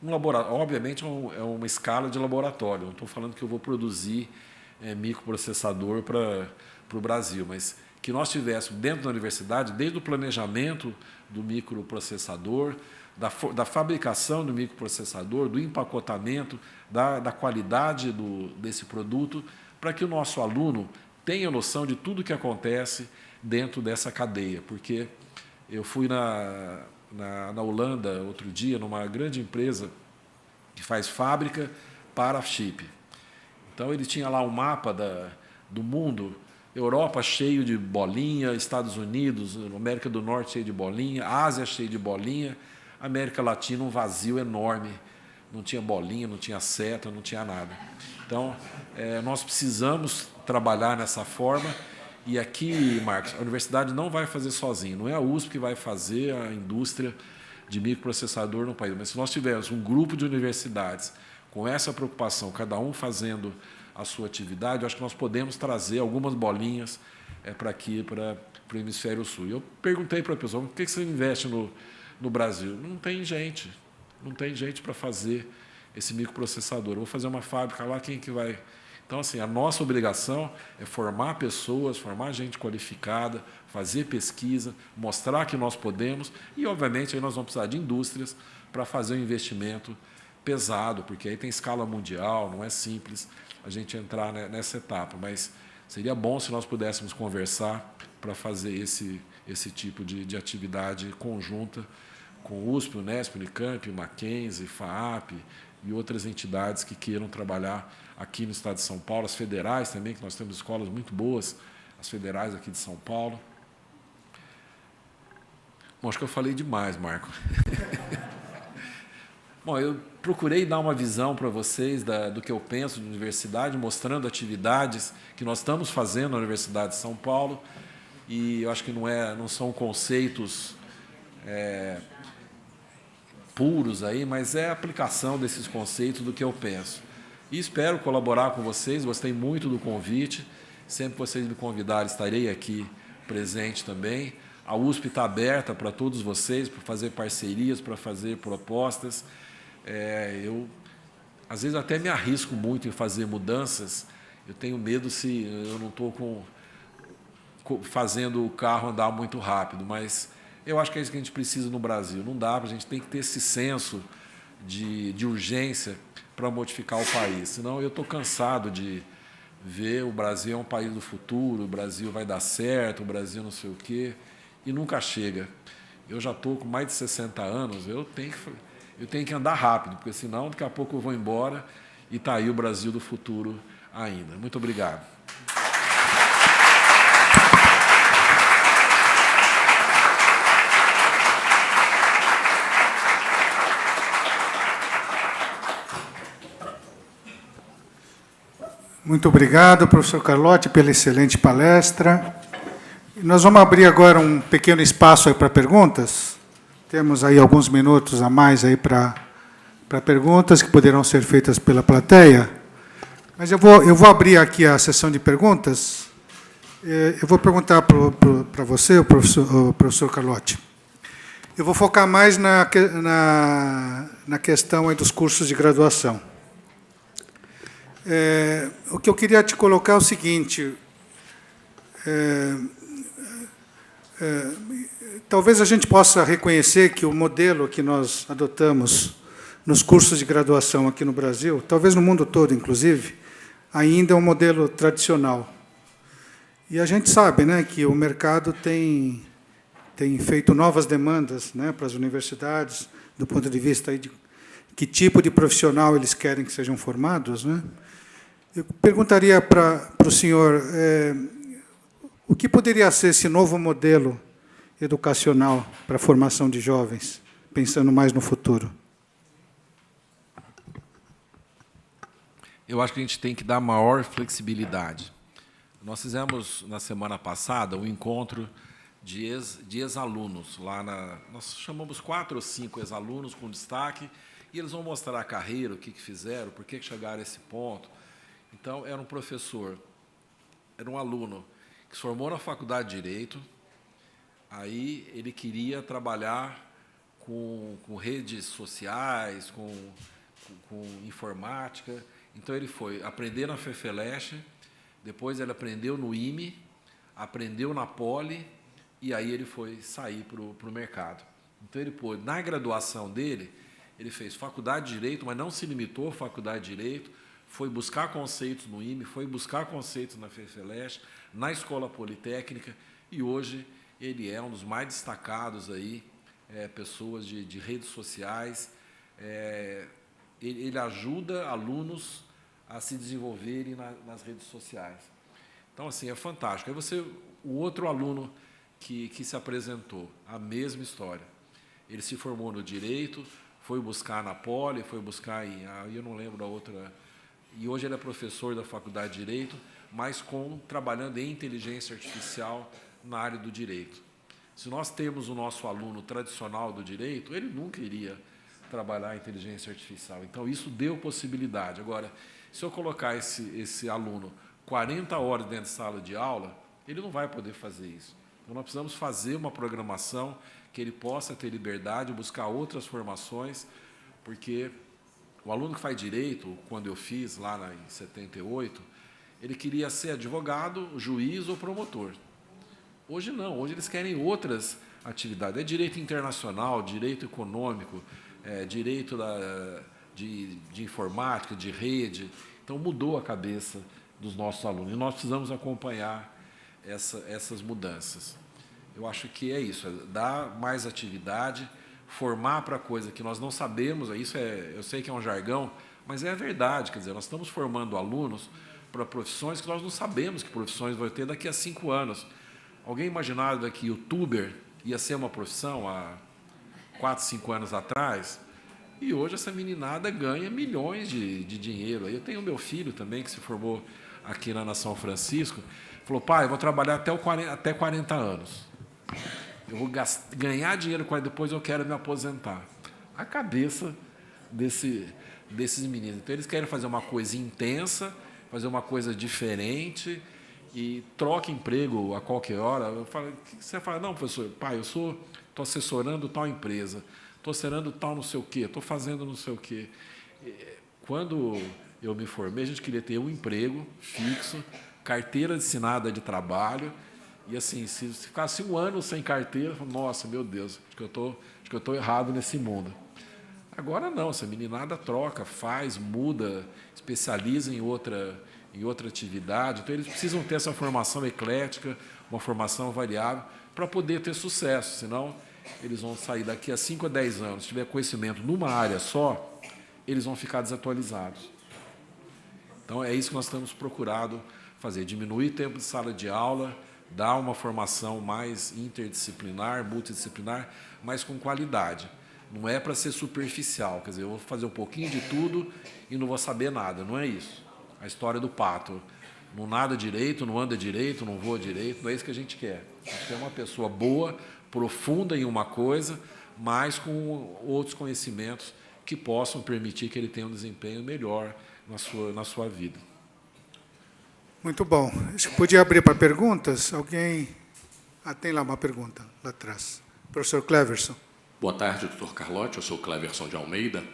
um laboratório, obviamente é uma escala de laboratório, não estou falando que eu vou produzir microprocessador para o Brasil, mas que nós tivéssemos dentro da universidade, desde o planejamento do microprocessador, da fabricação do microprocessador, do empacotamento, da qualidade desse produto, para que o nosso aluno tenha noção de tudo que acontece dentro dessa cadeia. Porque eu fui na Holanda outro dia, numa grande empresa que faz fábrica para chip. Então, ele tinha lá um mapa do mundo, Europa cheio de bolinha, Estados Unidos, América do Norte cheio de bolinha, Ásia cheio de bolinha, América Latina um vazio enorme, não tinha bolinha, não tinha seta, não tinha nada. Então, nós precisamos trabalhar nessa forma. E aqui, Marcos, a universidade não vai fazer sozinha, não é a USP que vai fazer a indústria de microprocessador no país, mas se nós tivermos um grupo de universidades com essa preocupação, cada um fazendo a sua atividade, eu acho que nós podemos trazer algumas bolinhas para aqui, para o Hemisfério Sul. E eu perguntei para a pessoa, por que você investe no Brasil? Não tem gente para fazer esse microprocessador. Eu vou fazer uma fábrica lá, quem que vai... Então, assim, a nossa obrigação é formar pessoas, formar gente qualificada, fazer pesquisa, mostrar que nós podemos e, obviamente, aí nós vamos precisar de indústrias para fazer um investimento pesado, porque aí tem escala mundial, não é simples a gente entrar nessa etapa, mas seria bom se nós pudéssemos conversar para fazer esse tipo de atividade conjunta com o USP, Unesp, Unicamp, Mackenzie, FAAP e outras entidades que queiram trabalhar aqui no estado de São Paulo, as federais também, que nós temos escolas muito boas, as federais aqui de São Paulo. Bom, acho que eu falei demais, Marco. Bom, eu procurei dar uma visão para vocês do que eu penso de universidade, mostrando atividades que nós estamos fazendo na Universidade de São Paulo, e eu acho que não são conceitos puros aí, mas é a aplicação desses conceitos do que eu penso. E espero colaborar com vocês, gostei muito do convite, sempre que vocês me convidarem estarei aqui presente também. A USP está aberta para todos vocês, para fazer parcerias, para fazer propostas. Eu, às vezes, até me arrisco muito em fazer mudanças, eu tenho medo se eu não estou fazendo o carro andar muito rápido, mas eu acho que é isso que a gente precisa no Brasil. Não dá, a gente tem que ter esse senso de urgência para modificar o país. Senão eu estou cansado de ver o Brasil é um país do futuro, o Brasil vai dar certo, o Brasil não sei o quê, e nunca chega. Eu já estou com mais de 60 anos, eu tenho que andar rápido, porque senão daqui a pouco eu vou embora e está aí o Brasil do futuro ainda. Muito obrigado. Muito obrigado, professor Carlotti, pela excelente palestra. Nós vamos abrir agora um pequeno espaço aí para perguntas. Temos aí alguns minutos a mais aí para perguntas que poderão ser feitas pela plateia. Mas eu vou abrir aqui a sessão de perguntas. Eu vou perguntar para você, o professor Carlotti. Eu vou focar mais na questão aí dos cursos de graduação. O que eu queria te colocar é o seguinte, talvez a gente possa reconhecer que o modelo que nós adotamos nos cursos de graduação aqui no Brasil, talvez no mundo todo, inclusive, ainda é um modelo tradicional. E a gente sabe, né, que o mercado tem feito novas demandas, né, para as universidades, do ponto de vista aí de que tipo de profissional eles querem que sejam formados, né? Eu perguntaria para o senhor o que poderia ser esse novo modelo educacional para a formação de jovens, pensando mais no futuro. eu acho que a gente tem que dar maior flexibilidade. Nós fizemos, na semana passada, um encontro de ex-alunos. Nós chamamos 4 ou 5 ex-alunos com destaque, e eles vão mostrar a carreira, o que fizeram, por que chegaram a esse ponto. Então, era um professor, era um aluno que se formou na Faculdade de Direito, aí ele queria trabalhar com redes sociais, com informática. Então, ele foi aprender na FEFELESH, depois ele aprendeu no IME, aprendeu na Poli, e aí ele foi sair para o mercado. Então, ele pôde, na graduação dele, ele fez faculdade de Direito, mas não se limitou à faculdade de Direito, foi buscar conceitos no IME, foi buscar conceitos na FEFELESH, na Escola Politécnica, e hoje ele é um dos mais destacados aí, pessoas de redes sociais. Ele ajuda alunos a se desenvolverem nas redes sociais. Então, assim, é fantástico. Aí o outro aluno que se apresentou, a mesma história. Ele se formou no Direito, foi buscar na Poli, foi buscar eu não lembro da outra, e hoje ele é professor da Faculdade de Direito, mas trabalhando em inteligência artificial na área do Direito. Se nós temos o nosso aluno tradicional do Direito, ele nunca iria trabalhar em inteligência artificial. Então, isso deu possibilidade. Agora, se eu colocar esse aluno 40 horas dentro de sala de aula, ele não vai poder fazer isso. Então, nós precisamos fazer uma programação que ele possa ter liberdade, buscar outras formações, porque o aluno que faz Direito, quando eu fiz lá em 78, ele queria ser advogado, juiz ou promotor. Hoje não, hoje eles querem outras atividades. É direito internacional, direito econômico, direito de informática, de rede. Então, mudou a cabeça dos nossos alunos. E nós precisamos acompanhar essas mudanças. Eu acho que é isso, dar mais atividade, formar para coisa que nós não sabemos, eu sei que é um jargão, mas é a verdade, quer dizer, nós estamos formando alunos para profissões que nós não sabemos que profissões vão ter daqui a 5 anos. Alguém imaginava que youtuber ia ser uma profissão há 4, 5 anos atrás? E hoje essa meninada ganha milhões de dinheiro. Eu tenho meu filho também, que se formou aqui na São Francisco, falou: pai, eu vou trabalhar até 40 anos. Eu vou ganhar dinheiro, depois eu quero me aposentar. A cabeça desses meninos. Então, eles querem fazer uma coisa intensa, fazer uma coisa diferente, e troca emprego a qualquer hora. Você fala: não, professor, pai, eu estou assessorando tal empresa, estou assessorando tal não sei o quê, estou fazendo não sei o quê. Quando eu me formei, a gente queria ter um emprego fixo, carteira assinada de trabalho, e assim, se ficasse 1 ano sem carteira, eu falo: nossa, meu Deus, acho que eu estou errado nesse mundo. Agora não, essa meninada troca, faz, muda, especializa em outra atividade. Então, eles precisam ter essa formação eclética, uma formação variável, para poder ter sucesso, senão eles vão sair daqui a 5 a 10 anos, se tiver conhecimento numa área só, eles vão ficar desatualizados. Então, é isso que nós estamos procurando fazer, diminuir o tempo de sala de aula, dar uma formação mais interdisciplinar, multidisciplinar, mas com qualidade. Não é para ser superficial, quer dizer, eu vou fazer um pouquinho de tudo e não vou saber nada, não é isso. A história do pato. Não nada direito, não anda direito, não voa direito, não é isso que a gente quer. A gente quer uma pessoa boa, profunda em uma coisa, mas com outros conhecimentos que possam permitir que ele tenha um desempenho melhor na sua vida. Muito bom. Acho que podia abrir para perguntas. Alguém... tem lá uma pergunta, lá atrás. Professor Cleverson. Boa tarde, doutor Carlotti. Eu sou o Cleverson de Almeida.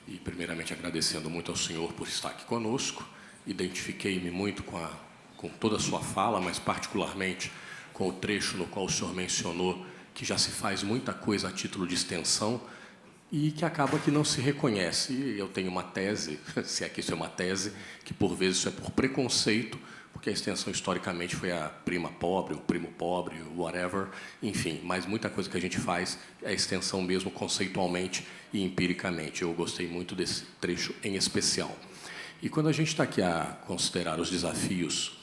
E, primeiramente, agradecendo muito ao senhor por estar aqui conosco. Identifiquei-me muito com toda a sua fala, mas particularmente com o trecho no qual o senhor mencionou que já se faz muita coisa a título de extensão e que acaba que não se reconhece. E eu tenho uma tese, se é que isso é uma tese, que por vezes isso é por preconceito, porque a extensão historicamente foi a prima pobre, o primo pobre, whatever, enfim, mas muita coisa que a gente faz é a extensão mesmo conceitualmente e empiricamente. Eu gostei muito desse trecho em especial. E quando a gente está aqui a considerar os desafios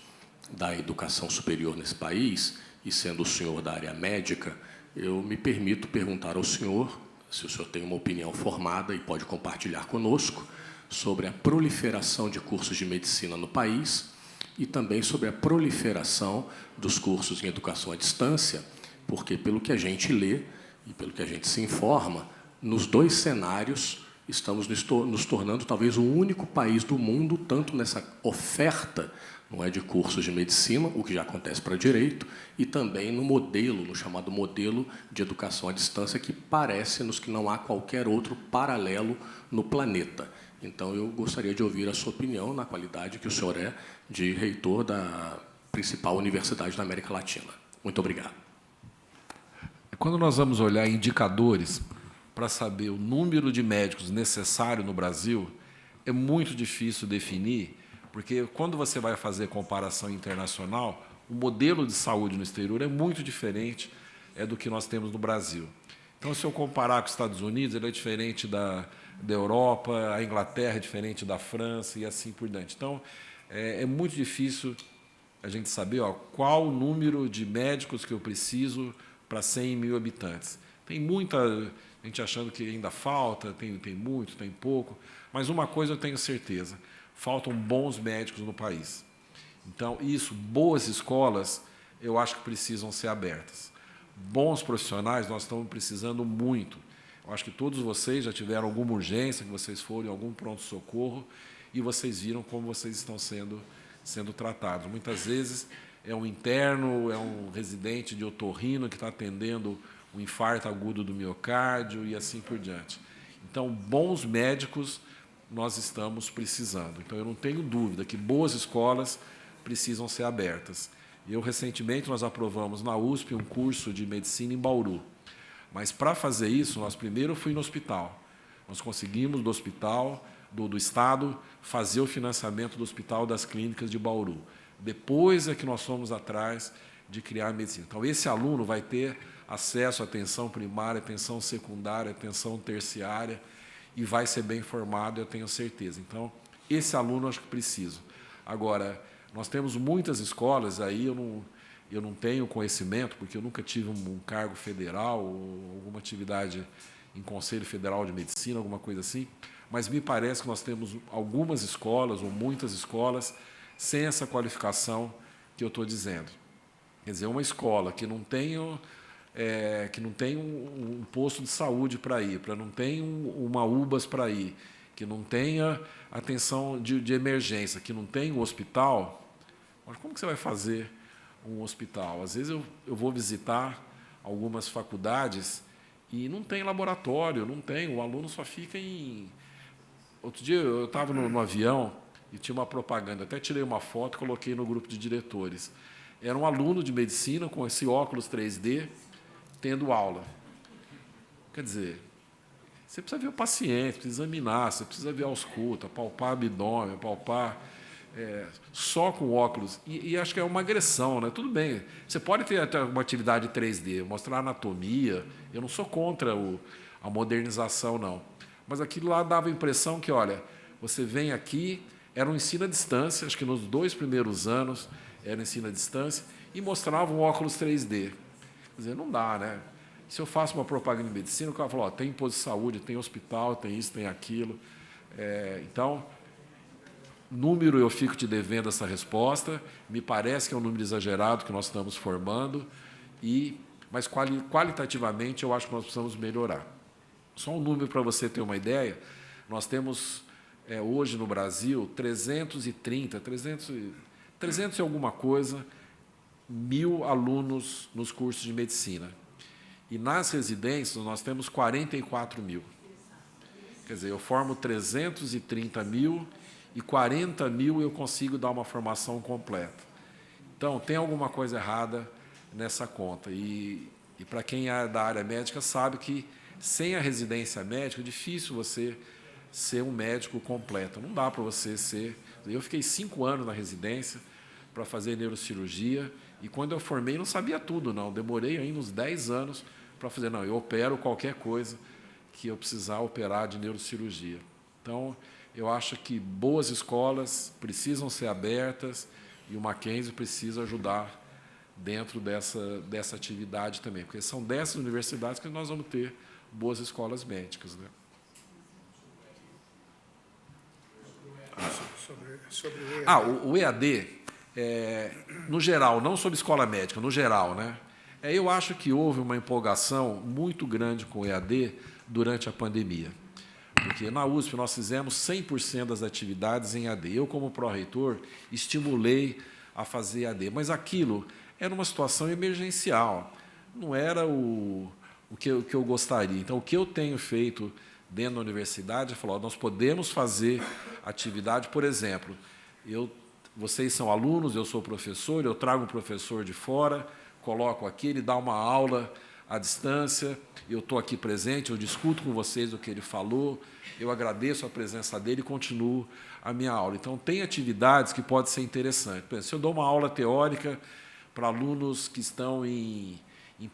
da educação superior nesse país, e sendo o senhor da área médica, eu me permito perguntar ao senhor, se o senhor tem uma opinião formada e pode compartilhar conosco, sobre a proliferação de cursos de medicina no país e também sobre a proliferação dos cursos em educação à distância, porque, pelo que a gente lê e pelo que a gente se informa, nos dois cenários estamos nos tornando talvez o único país do mundo, tanto nessa oferta, não é, de cursos de medicina, o que já acontece para direito, e também no modelo, no chamado modelo de educação à distância, que parece-nos que não há qualquer outro paralelo no planeta. Então, eu gostaria de ouvir a sua opinião na qualidade que o senhor é de reitor da principal universidade da América Latina. Muito obrigado. Quando nós vamos olhar indicadores para saber o número de médicos necessário no Brasil, é muito difícil definir, porque quando você vai fazer comparação internacional, o modelo de saúde no exterior é muito diferente do que nós temos no Brasil. Então, se eu comparar com os Estados Unidos, ele é diferente da Europa, a Inglaterra é diferente da França e assim por diante. Então, é muito difícil a gente saber qual o número de médicos que eu preciso para 100 mil habitantes. Tem muita gente achando que ainda falta, tem muito, tem pouco, mas uma coisa eu tenho certeza, faltam bons médicos no país. Então, boas escolas, eu acho que precisam ser abertas. Bons profissionais, nós estamos precisando muito. Eu acho que todos vocês já tiveram alguma urgência, que vocês foram em algum pronto-socorro, e vocês viram como vocês estão sendo tratados. Muitas vezes é um interno, é um residente de otorrino que está atendendo um infarto agudo do miocárdio e assim por diante. Então, bons médicos nós estamos precisando. Então, eu não tenho dúvida que boas escolas precisam ser abertas. Recentemente, nós aprovamos na USP um curso de medicina em Bauru. Mas, para fazer isso, nós primeiro fui no hospital. Nós conseguimos, do hospital, do Estado, fazer o financiamento do Hospital das Clínicas de Bauru. Depois é que nós fomos atrás de criar a medicina. Então, esse aluno vai ter acesso à atenção primária, atenção secundária, atenção terciária, e vai ser bem formado, eu tenho certeza. Então, esse aluno eu acho que preciso. Agora, nós temos muitas escolas, aí eu não tenho conhecimento, porque eu nunca tive um cargo federal ou alguma atividade em Conselho Federal de Medicina, alguma coisa assim, mas me parece que nós temos algumas escolas, ou muitas escolas, sem essa qualificação que eu estou dizendo. Quer dizer, uma escola que não tem um posto de saúde para ir, não tem uma UBAS para ir, que não tenha atenção de emergência, que não tem um hospital, mas como que você vai fazer um hospital? Às vezes eu vou visitar algumas faculdades e não tem laboratório, não tem, o aluno só fica em... Outro dia eu estava no avião e tinha uma propaganda, até tirei uma foto e coloquei no grupo de diretores. Era um aluno de medicina com esse óculos 3D tendo aula. Quer dizer, você precisa ver o paciente, precisa examinar, você precisa ver a ausculta, palpar abdômen, palpar só com óculos. E acho que é uma agressão, né? Tudo bem, você pode ter até uma atividade 3D, mostrar anatomia, eu não sou contra a modernização, não. Mas aquilo lá dava a impressão que, olha, você vem aqui, era um ensino à distância, acho que nos 2 primeiros anos era um ensino à distância, e mostrava um óculos 3D. Quer dizer, não dá, né? Se eu faço uma propaganda de medicina, o cara fala, tem posto de saúde, tem hospital, tem isso, tem aquilo. Então, número eu fico te devendo essa resposta, me parece que é um número exagerado que nós estamos formando, mas qualitativamente eu acho que nós precisamos melhorar. Só um número para você ter uma ideia, nós temos hoje no Brasil 300 e alguma coisa, 1.000 alunos nos cursos de medicina. E nas residências nós temos 44 mil. Quer dizer, eu formo 330 mil e 40 mil eu consigo dar uma formação completa. Então, tem alguma coisa errada nessa conta. E para quem é da área médica sabe que sem a residência médica é difícil você ser um médico completo. Não dá para você ser... Eu fiquei 5 anos na residência para fazer neurocirurgia e quando eu formei não sabia tudo, não. Demorei ainda uns 10 anos para fazer. Não, eu opero qualquer coisa que eu precisar operar de neurocirurgia. Então, eu acho que boas escolas precisam ser abertas e o Mackenzie precisa ajudar dentro dessa atividade também, porque são dessas universidades que nós vamos ter boas escolas médicas, né? Sobre o EAD. Ah, o EAD, no geral, não sobre escola médica, no geral, né? Eu acho que houve uma empolgação muito grande com o EAD durante a pandemia. Porque na USP nós fizemos 100% das atividades em EAD. Eu, como pró-reitor, estimulei a fazer EAD. Mas aquilo era uma situação emergencial, não era o que eu gostaria. Então, o que eu tenho feito dentro da universidade é falar, nós podemos fazer atividade, por exemplo, vocês são alunos, eu sou professor, eu trago um professor de fora, coloco aqui, ele dá uma aula à distância, eu estou aqui presente, eu discuto com vocês o que ele falou, eu agradeço a presença dele e continuo a minha aula. Então, tem atividades que podem ser interessantes. Por exemplo, se eu dou uma aula teórica para alunos que estão em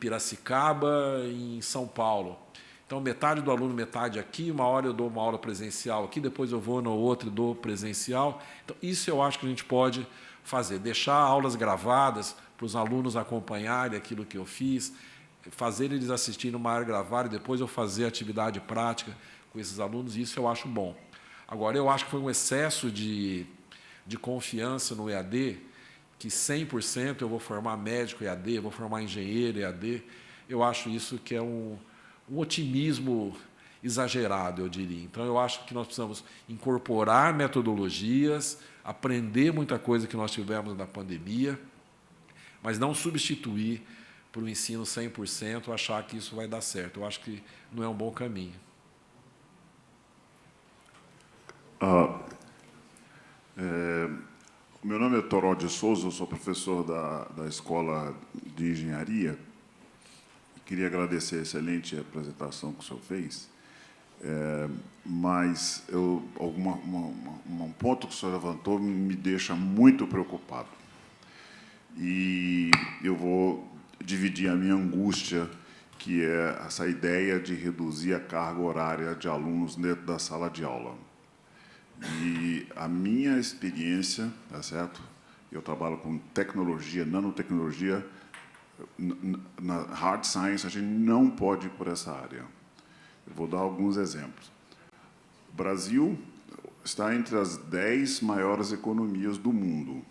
Piracicaba, em São Paulo, então, metade do aluno, metade aqui, uma hora eu dou uma aula presencial aqui, depois eu vou na outra e dou presencial. Então, isso eu acho que a gente pode fazer, deixar aulas gravadas para os alunos acompanharem aquilo que eu fiz, fazer eles assistirem uma área gravada e depois eu fazer atividade prática com esses alunos, isso eu acho bom. Agora, eu acho que foi um excesso de confiança no EAD, que 100% eu vou formar médico EAD, eu vou formar engenheiro EAD, eu acho isso que é um otimismo exagerado, eu diria. Então, eu acho que nós precisamos incorporar metodologias, aprender muita coisa que nós tivemos na pandemia, mas não substituir para o ensino 100%, achar que isso vai dar certo. Eu acho que não é um bom caminho. O meu nome é Toró de Souza, eu sou professor da Escola de Engenharia. Queria agradecer a excelente apresentação que o senhor fez, mas um ponto que o senhor levantou me deixa muito preocupado. E eu vou dividir a minha angústia, que é essa ideia de reduzir a carga horária de alunos dentro da sala de aula. E a minha experiência, tá certo? Eu trabalho com tecnologia, nanotecnologia. Na hard science, a gente não pode ir por essa área. Eu vou dar alguns exemplos. O Brasil está entre as 10 maiores economias do mundo.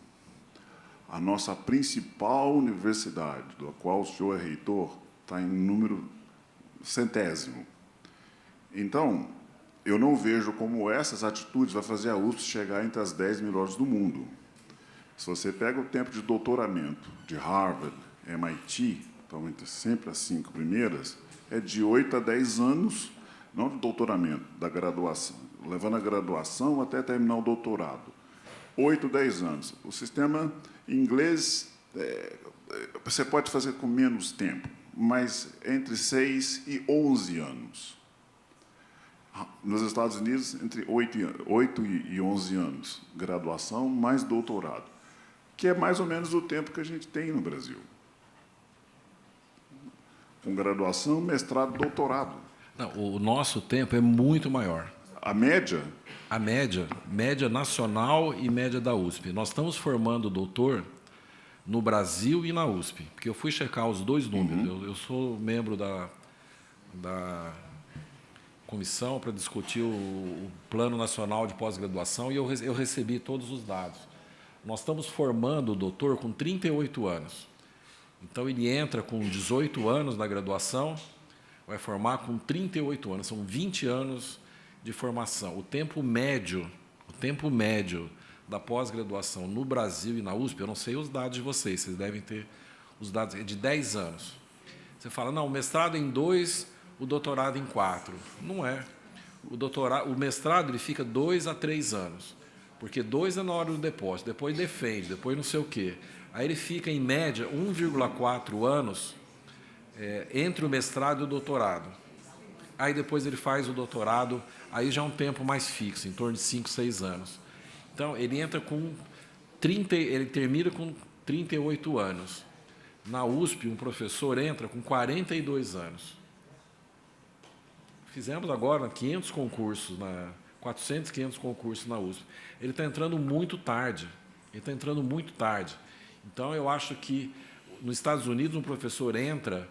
A nossa principal universidade, da qual o senhor é reitor, está em número 100º. Então, eu não vejo como essas atitudes vão fazer a USP chegar entre as 10 melhores do mundo. Se você pega o tempo de doutoramento de Harvard, MIT, então sempre as 5 primeiras, é de 8 a 10 anos, não de doutoramento, da graduação, levando a graduação até terminar o doutorado. 8, 10 anos. O sistema inglês, você pode fazer com menos tempo, mas entre 6 e 11 anos. Nos Estados Unidos, entre 8 e 11 anos, graduação mais doutorado, que é mais ou menos o tempo que a gente tem no Brasil. Com graduação, mestrado, doutorado. Não, o nosso tempo é muito maior. A média? A média nacional e média da USP. Nós estamos formando doutor no Brasil e na USP, porque eu fui checar os dois números. Eu sou membro da comissão para discutir o Plano Nacional de Pós-Graduação e eu recebi todos os dados. Nós estamos formando o doutor com 38 anos. Então, ele entra com 18 anos na graduação, vai formar com 38 anos, são 20 anos de formação. O tempo médio da pós-graduação no Brasil e na USP, eu não sei os dados de vocês devem ter os dados, é de 10 anos. Você fala, não, o mestrado em 2, o doutorado em 4. Não é. O mestrado ele fica 2 a 3 anos, porque 2 é na hora do depósito, depois defende, depois não sei o quê. Aí ele fica, em média, 1,4 anos entre o mestrado e o doutorado. Aí depois ele faz o doutorado, aí já é um tempo mais fixo, em torno de 5, 6 anos. Então, ele entra com ele termina com 38 anos. Na USP, um professor entra com 42 anos. Fizemos agora 500 concursos, 400, 500 concursos na USP. Ele está entrando muito tarde. Então, eu acho que, nos Estados Unidos, um professor entra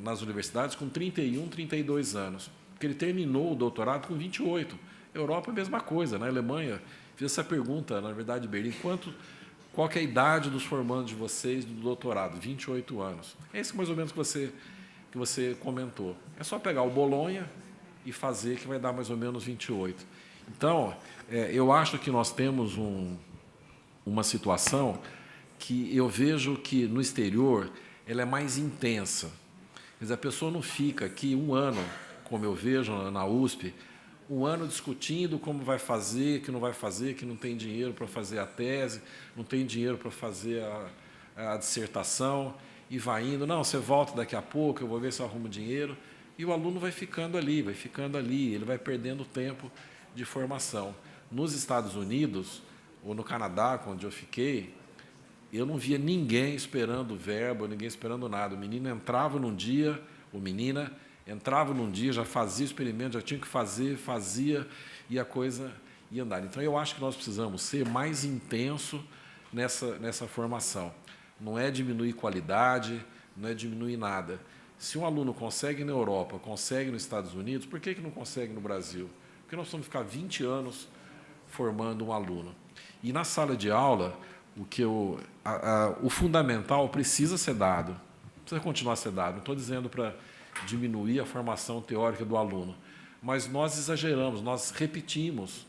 nas universidades com 31, 32 anos, porque ele terminou o doutorado com 28. Europa é a mesma coisa. Na Alemanha, fiz essa pergunta, na verdade, Berlim, qual que é a idade dos formandos de vocês do doutorado? 28 anos. É isso mais ou menos que você comentou. É só pegar o Bolonha e fazer, que vai dar mais ou menos 28. Então, eu acho que nós temos uma situação que eu vejo que, no exterior, ela é mais intensa. Quer dizer, a pessoa não fica aqui um ano, como eu vejo na USP, um ano discutindo como vai fazer, que não vai fazer, que não tem dinheiro para fazer a tese, não tem dinheiro para fazer a dissertação, e vai indo, não, você volta daqui a pouco, eu vou ver se eu arrumo dinheiro, e o aluno vai ficando ali, ele vai perdendo tempo de formação. Nos Estados Unidos, ou no Canadá, onde eu fiquei, eu não via ninguém esperando verba, ninguém esperando nada. O menino entrava num dia, ou menina entrava num dia, já fazia o experimento, já tinha que fazer, fazia, e a coisa ia andar. Então, eu acho que nós precisamos ser mais intenso nessa formação. Não é diminuir qualidade, não é diminuir nada. Se um aluno consegue na Europa, consegue nos Estados Unidos, por que não consegue no Brasil? Porque nós vamos ficar 20 anos formando um aluno. E na sala de aula, o fundamental precisa ser dado, precisa continuar a ser dado. Não estou dizendo para diminuir a formação teórica do aluno, mas nós exageramos, nós repetimos.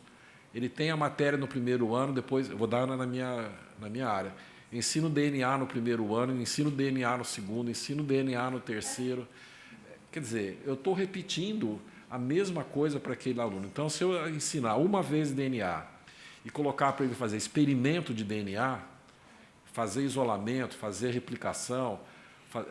Ele tem a matéria no primeiro ano, depois, eu vou dar na minha área, ensino DNA no primeiro ano, ensino DNA no segundo, ensino DNA no terceiro. Quer dizer, eu estou repetindo a mesma coisa para aquele aluno. Então, se eu ensinar uma vez DNA e colocar para ele fazer experimento de DNA, fazer isolamento, fazer replicação,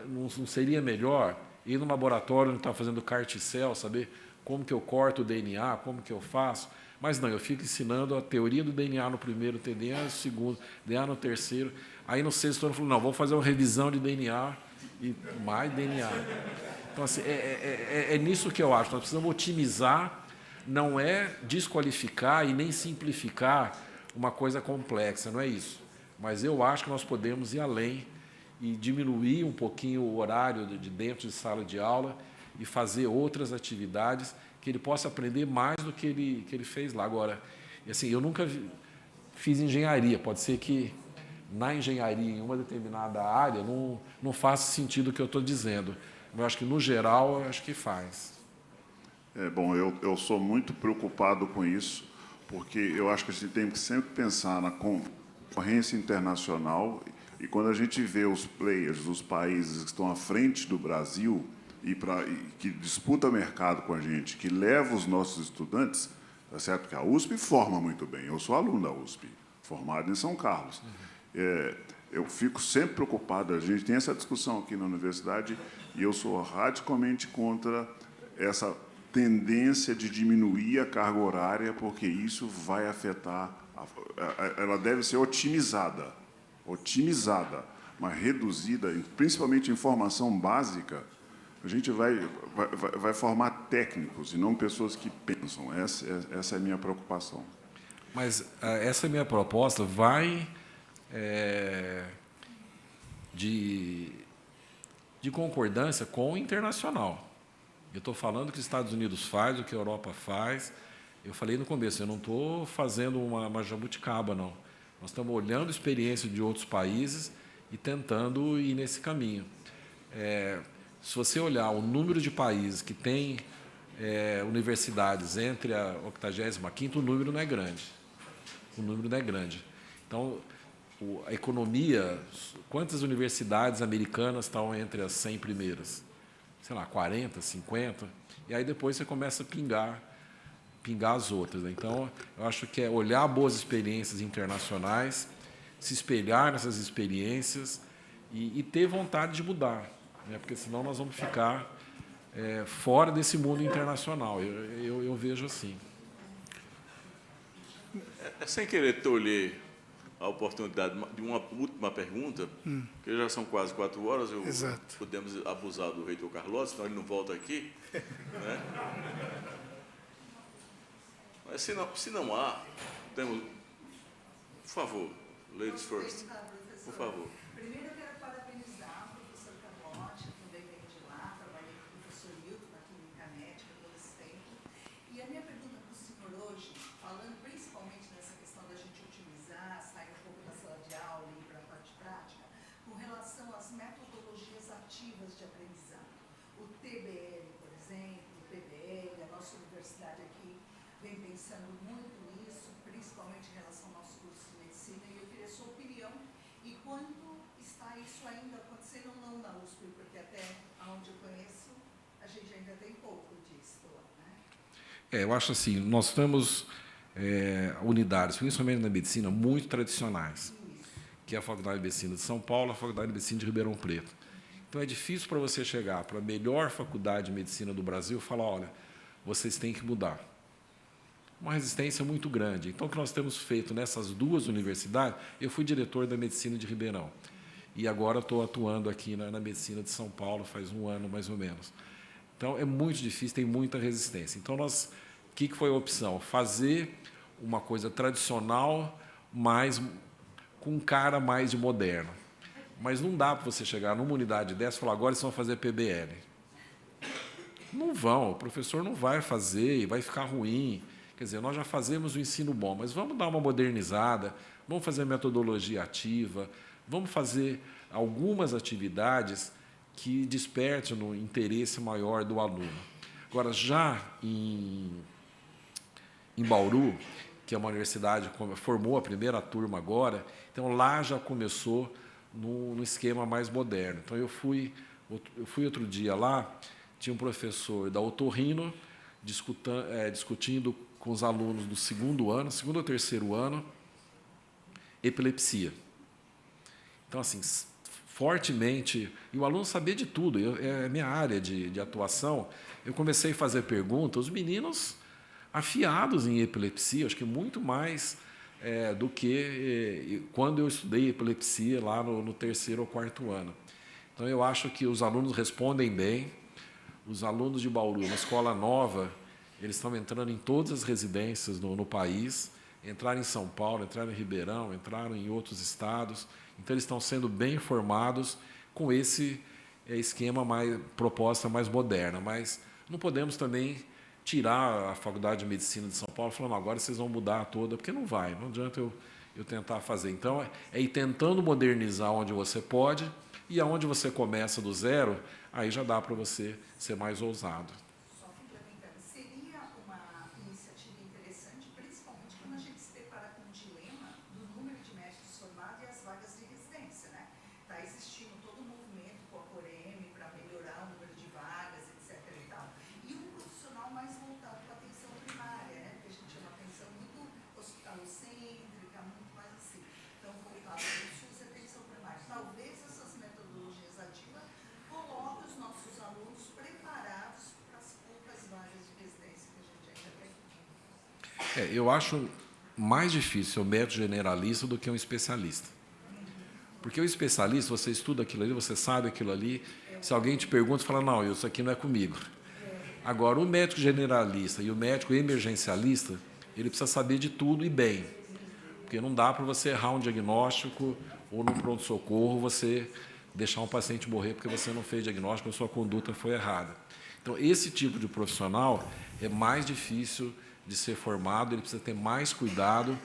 não seria melhor ir no laboratório onde está fazendo carticel, saber como que eu corto o DNA, como que eu faço? Mas não, eu fico ensinando a teoria do DNA no primeiro, DNA no segundo, DNA no terceiro. Aí no sexto ano eu falo, não, vou fazer uma revisão de DNA e mais DNA. Então, assim, é nisso que eu acho. Nós precisamos otimizar, não é desqualificar e nem simplificar uma coisa complexa, não é isso. Mas eu acho que nós podemos ir além e diminuir um pouquinho o horário de dentro de sala de aula e fazer outras atividades que ele possa aprender mais do que ele fez lá. Agora, assim, eu nunca fiz engenharia, pode ser que na engenharia, em uma determinada área, não faça sentido o que eu estou dizendo. Mas eu acho que, no geral, eu acho que faz. Bom, eu sou muito preocupado com isso, porque eu acho que a gente tem que sempre pensar na concorrência internacional, e quando a gente vê os players dos países que estão à frente do Brasil e que disputa mercado com a gente, que leva os nossos estudantes, tá certo que a USP forma muito bem. Eu sou aluno da USP, formado em São Carlos. Eu fico sempre preocupado, a gente tem essa discussão aqui na universidade, e eu sou radicalmente contra essa tendência de diminuir a carga horária, porque isso vai afetar, ela deve ser otimizada, mas reduzida, principalmente em formação básica. A gente vai formar técnicos e não pessoas que pensam. Essa é a minha preocupação. Mas essa minha proposta vai de concordância com o internacional. Eu estou falando o que os Estados Unidos faz, o que a Europa faz. Eu falei no começo, eu não estou fazendo uma jabuticaba, não. Nós estamos olhando a experiência de outros países e tentando ir nesse caminho. Se você olhar o número de países que têm universidades entre a 85ª, o número não é grande. O número não é grande. Então, a economia, quantas universidades americanas estão entre as 100 primeiras? Sei lá, 40, 50, e aí depois você começa a pingar as outras. Então, eu acho que é olhar boas experiências internacionais, se espelhar nessas experiências e ter vontade de mudar, né? Porque senão nós vamos ficar fora desse mundo internacional. Eu vejo assim. Sem querer tolher a oportunidade de uma última pergunta, porque já são quase 4 horas, podemos abusar do reitor Carlos, senão ele não volta aqui. Né? Mas se não há, temos... Por favor, ladies first. Por favor. Primeiro eu quero parabenizar o professor Carlotti, também venho de lá, trabalhei com o professor Milton na Clínica Médica todo esse tempo. E a minha pergunta para o senhor hoje, falando principalmente nessa questão da aprendizado. O TBL, por exemplo, o PBL, a nossa universidade aqui vem pensando muito nisso, principalmente em relação ao nosso curso de medicina, e eu queria a sua opinião. E quando está isso ainda acontecendo, não na USP, porque até onde eu conheço, a gente ainda tem pouco disso, né? Eu acho assim, nós temos unidades, principalmente na medicina, muito tradicionais, que é a Faculdade de Medicina de São Paulo, a Faculdade de Medicina de Ribeirão Preto. Então, é difícil para você chegar para a melhor faculdade de medicina do Brasil e falar, olha, vocês têm que mudar. Uma resistência muito grande. Então, o que nós temos feito nessas duas universidades, eu fui diretor da Medicina de Ribeirão, e agora estou atuando aqui na Medicina de São Paulo, faz um ano mais ou menos. Então, é muito difícil, tem muita resistência. Então, o que foi a opção? Fazer uma coisa tradicional, mas com um cara mais de moderno. Mas não dá para você chegar numa unidade dessa e falar, agora eles vão fazer PBL. Não vão, o professor não vai fazer e vai ficar ruim. Quer dizer, nós já fazemos o ensino bom, mas vamos dar uma modernizada, vamos fazer metodologia ativa, vamos fazer algumas atividades que despertem no interesse maior do aluno. Agora, já em Bauru, que é uma universidade que formou a primeira turma agora, então lá já começou no esquema mais moderno. Então, eu fui outro dia lá, tinha um professor da Otorrino discutindo com os alunos do segundo ou terceiro ano, epilepsia. Então, assim, fortemente, e o aluno sabia de tudo, é a minha área de atuação, eu comecei a fazer perguntas, os meninos afiados em epilepsia, acho que muito mais do que quando eu estudei epilepsia lá no terceiro ou quarto ano. Então, eu acho que os alunos respondem bem, os alunos de Bauru, uma escola nova, eles estão entrando em todas as residências no país, entraram em São Paulo, entraram em Ribeirão, entraram em outros estados, então eles estão sendo bem formados com esse esquema proposta mais moderna, mas não podemos também tirar a Faculdade de Medicina de São Paulo falando, agora vocês vão mudar toda, porque não vai, não adianta eu tentar fazer. Então, é ir tentando modernizar onde você pode, e aonde você começa do zero, aí já dá para você ser mais ousado. Só complementando, seria uma iniciativa interessante, principalmente quando a gente se depara com o dilema do número de médicos formados e as vagas de residência, né? Está existindo todo um movimento com a Coreme para melhorar o número de vagas, etc. e tal. E um profissional mais voltado para a atenção primária, né? Porque a gente tem uma atenção muito hospitalocêntrica, muito mais assim. Então, voltado para o SUS e atenção primária. Talvez essas metodologias ativas coloquem os nossos alunos preparados para as poucas vagas de residência que a gente ainda tem. Eu acho mais difícil o médico generalista do que um especialista. Porque o especialista, você estuda aquilo ali, você sabe aquilo ali, se alguém te pergunta, você fala, não, isso aqui não é comigo. Agora, o médico generalista e o médico emergencialista, ele precisa saber de tudo e bem. Porque não dá para você errar um diagnóstico ou no pronto-socorro você deixar um paciente morrer porque você não fez diagnóstico ou sua conduta foi errada. Então, esse tipo de profissional é mais difícil de ser formado, ele precisa ter mais cuidado,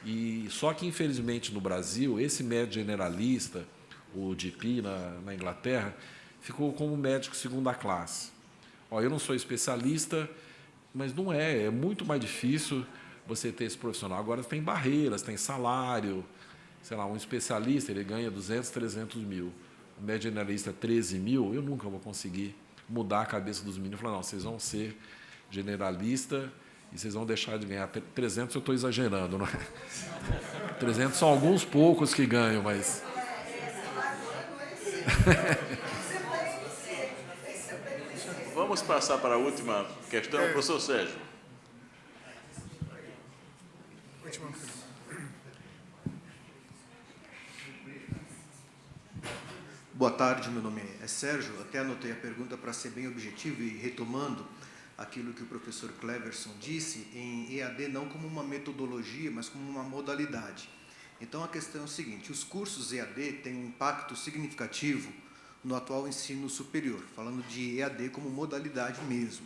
e só que, infelizmente, no Brasil, esse médico generalista, o GP na Inglaterra, ficou como médico segunda classe. Eu não sou especialista, mas não é muito mais difícil você ter esse profissional. Agora, tem barreiras, tem salário, sei lá, um especialista, ele ganha 200, 300 mil, o médico generalista 13 mil, eu nunca vou conseguir mudar a cabeça dos meninos e falar, não, vocês vão ser generalista e vocês vão deixar de ganhar 300, eu estou exagerando, não é? 300 são alguns poucos que ganham, mas... Vamos passar para a última questão, professor Sérgio. Boa tarde, meu nome é Sérgio. Até anotei a pergunta para ser bem objetivo e retomando aquilo que o professor Cleverson disse, em EAD não como uma metodologia, mas como uma modalidade. Então, a questão é o seguinte, os cursos EAD têm um impacto significativo no atual ensino superior, falando de EAD como modalidade mesmo,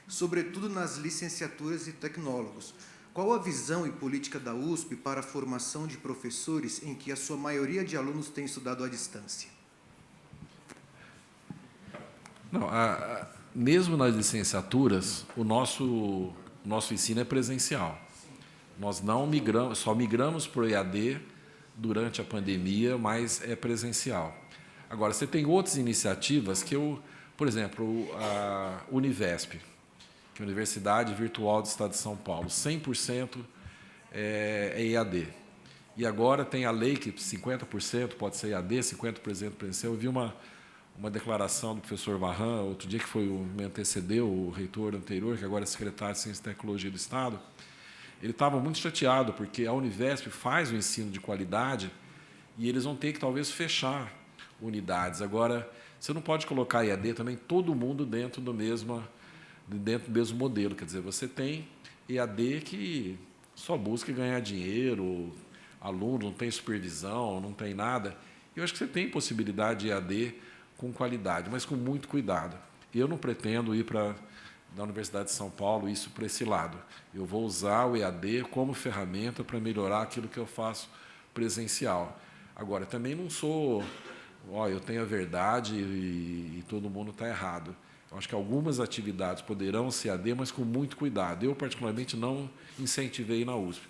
sobretudo nas licenciaturas e tecnólogos. Qual a visão e política da USP para a formação de professores em que a sua maioria de alunos tem estudado à distância? Não, mesmo nas licenciaturas, o nosso ensino é presencial. Nós não migramos, só migramos para o EAD durante a pandemia, mas é presencial. Agora, você tem outras iniciativas que por exemplo, a Univesp, que é a Universidade Virtual do Estado de São Paulo, 100% é EAD. E agora tem a lei que 50% pode ser EAD, 50% presencial. Eu vi uma declaração do professor Varran, outro dia, que me antecedeu, o reitor anterior, que agora é secretário de Ciência e Tecnologia do Estado. Ele estava muito chateado, porque a Univesp faz o ensino de qualidade e eles vão ter que, talvez, fechar unidades. Agora, você não pode colocar EAD também todo mundo dentro do mesmo modelo. Quer dizer, você tem EAD que só busca ganhar dinheiro, aluno, não tem supervisão, não tem nada. Eu acho que você tem possibilidade de EAD com qualidade, mas com muito cuidado. Eu não pretendo ir da Universidade de São Paulo isso para esse lado. Eu vou usar o EAD como ferramenta para melhorar aquilo que eu faço presencial. Agora, também não sou... eu tenho a verdade e todo mundo está errado. Eu acho que algumas atividades poderão ser EAD, mas com muito cuidado. Eu, particularmente, não incentivei na USP.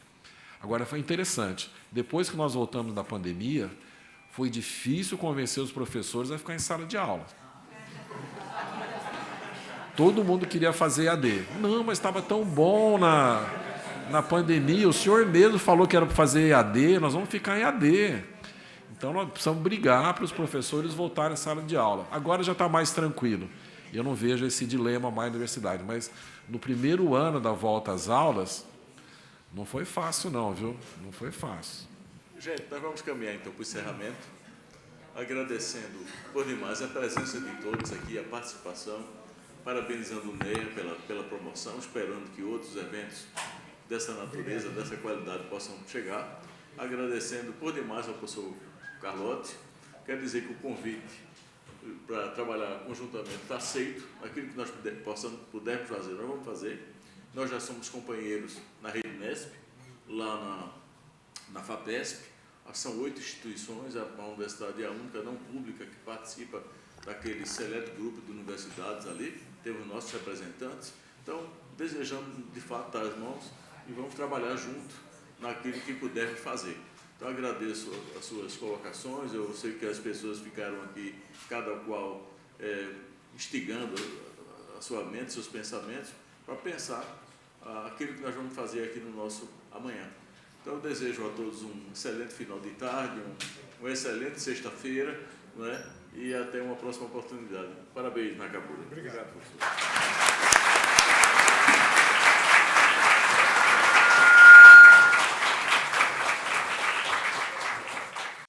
Agora, foi interessante. Depois que nós voltamos da pandemia, foi difícil convencer os professores a ficar em sala de aula. Todo mundo queria fazer EAD. Não, mas estava tão bom na pandemia. O senhor mesmo falou que era para fazer EAD, nós vamos ficar em EAD. Então, nós precisamos brigar para os professores voltarem à sala de aula. Agora já está mais tranquilo. Eu não vejo esse dilema mais na universidade. Mas, no primeiro ano da volta às aulas, não foi fácil, não, viu? Não foi fácil. Gente, nós vamos caminhar, então, para o encerramento, agradecendo por demais a presença de todos aqui, a participação, parabenizando o NEA pela promoção, esperando que outros eventos dessa natureza, dessa qualidade, possam chegar. Agradecendo por demais ao professor Carlotti. Quero dizer que o convite para trabalhar conjuntamente está aceito. Aquilo que nós pudermos fazer, nós vamos fazer. Nós já somos companheiros na Rede Nesp, lá na FAPESP. São 8 instituições, a universidade é a única não pública que participa daquele seleto grupo de universidades ali. Temos nossos representantes. Então, desejamos, de fato, dar as mãos e vamos trabalhar junto naquilo que pudermos fazer. Então, agradeço as suas colocações. Eu sei que as pessoas ficaram aqui, cada qual instigando a sua mente, seus pensamentos, para pensar aquilo que nós vamos fazer aqui no nosso amanhã. Então, eu desejo a todos um excelente final de tarde, uma excelente sexta-feira, né? E até uma próxima oportunidade. Parabéns, Nakapura. Obrigado, professor.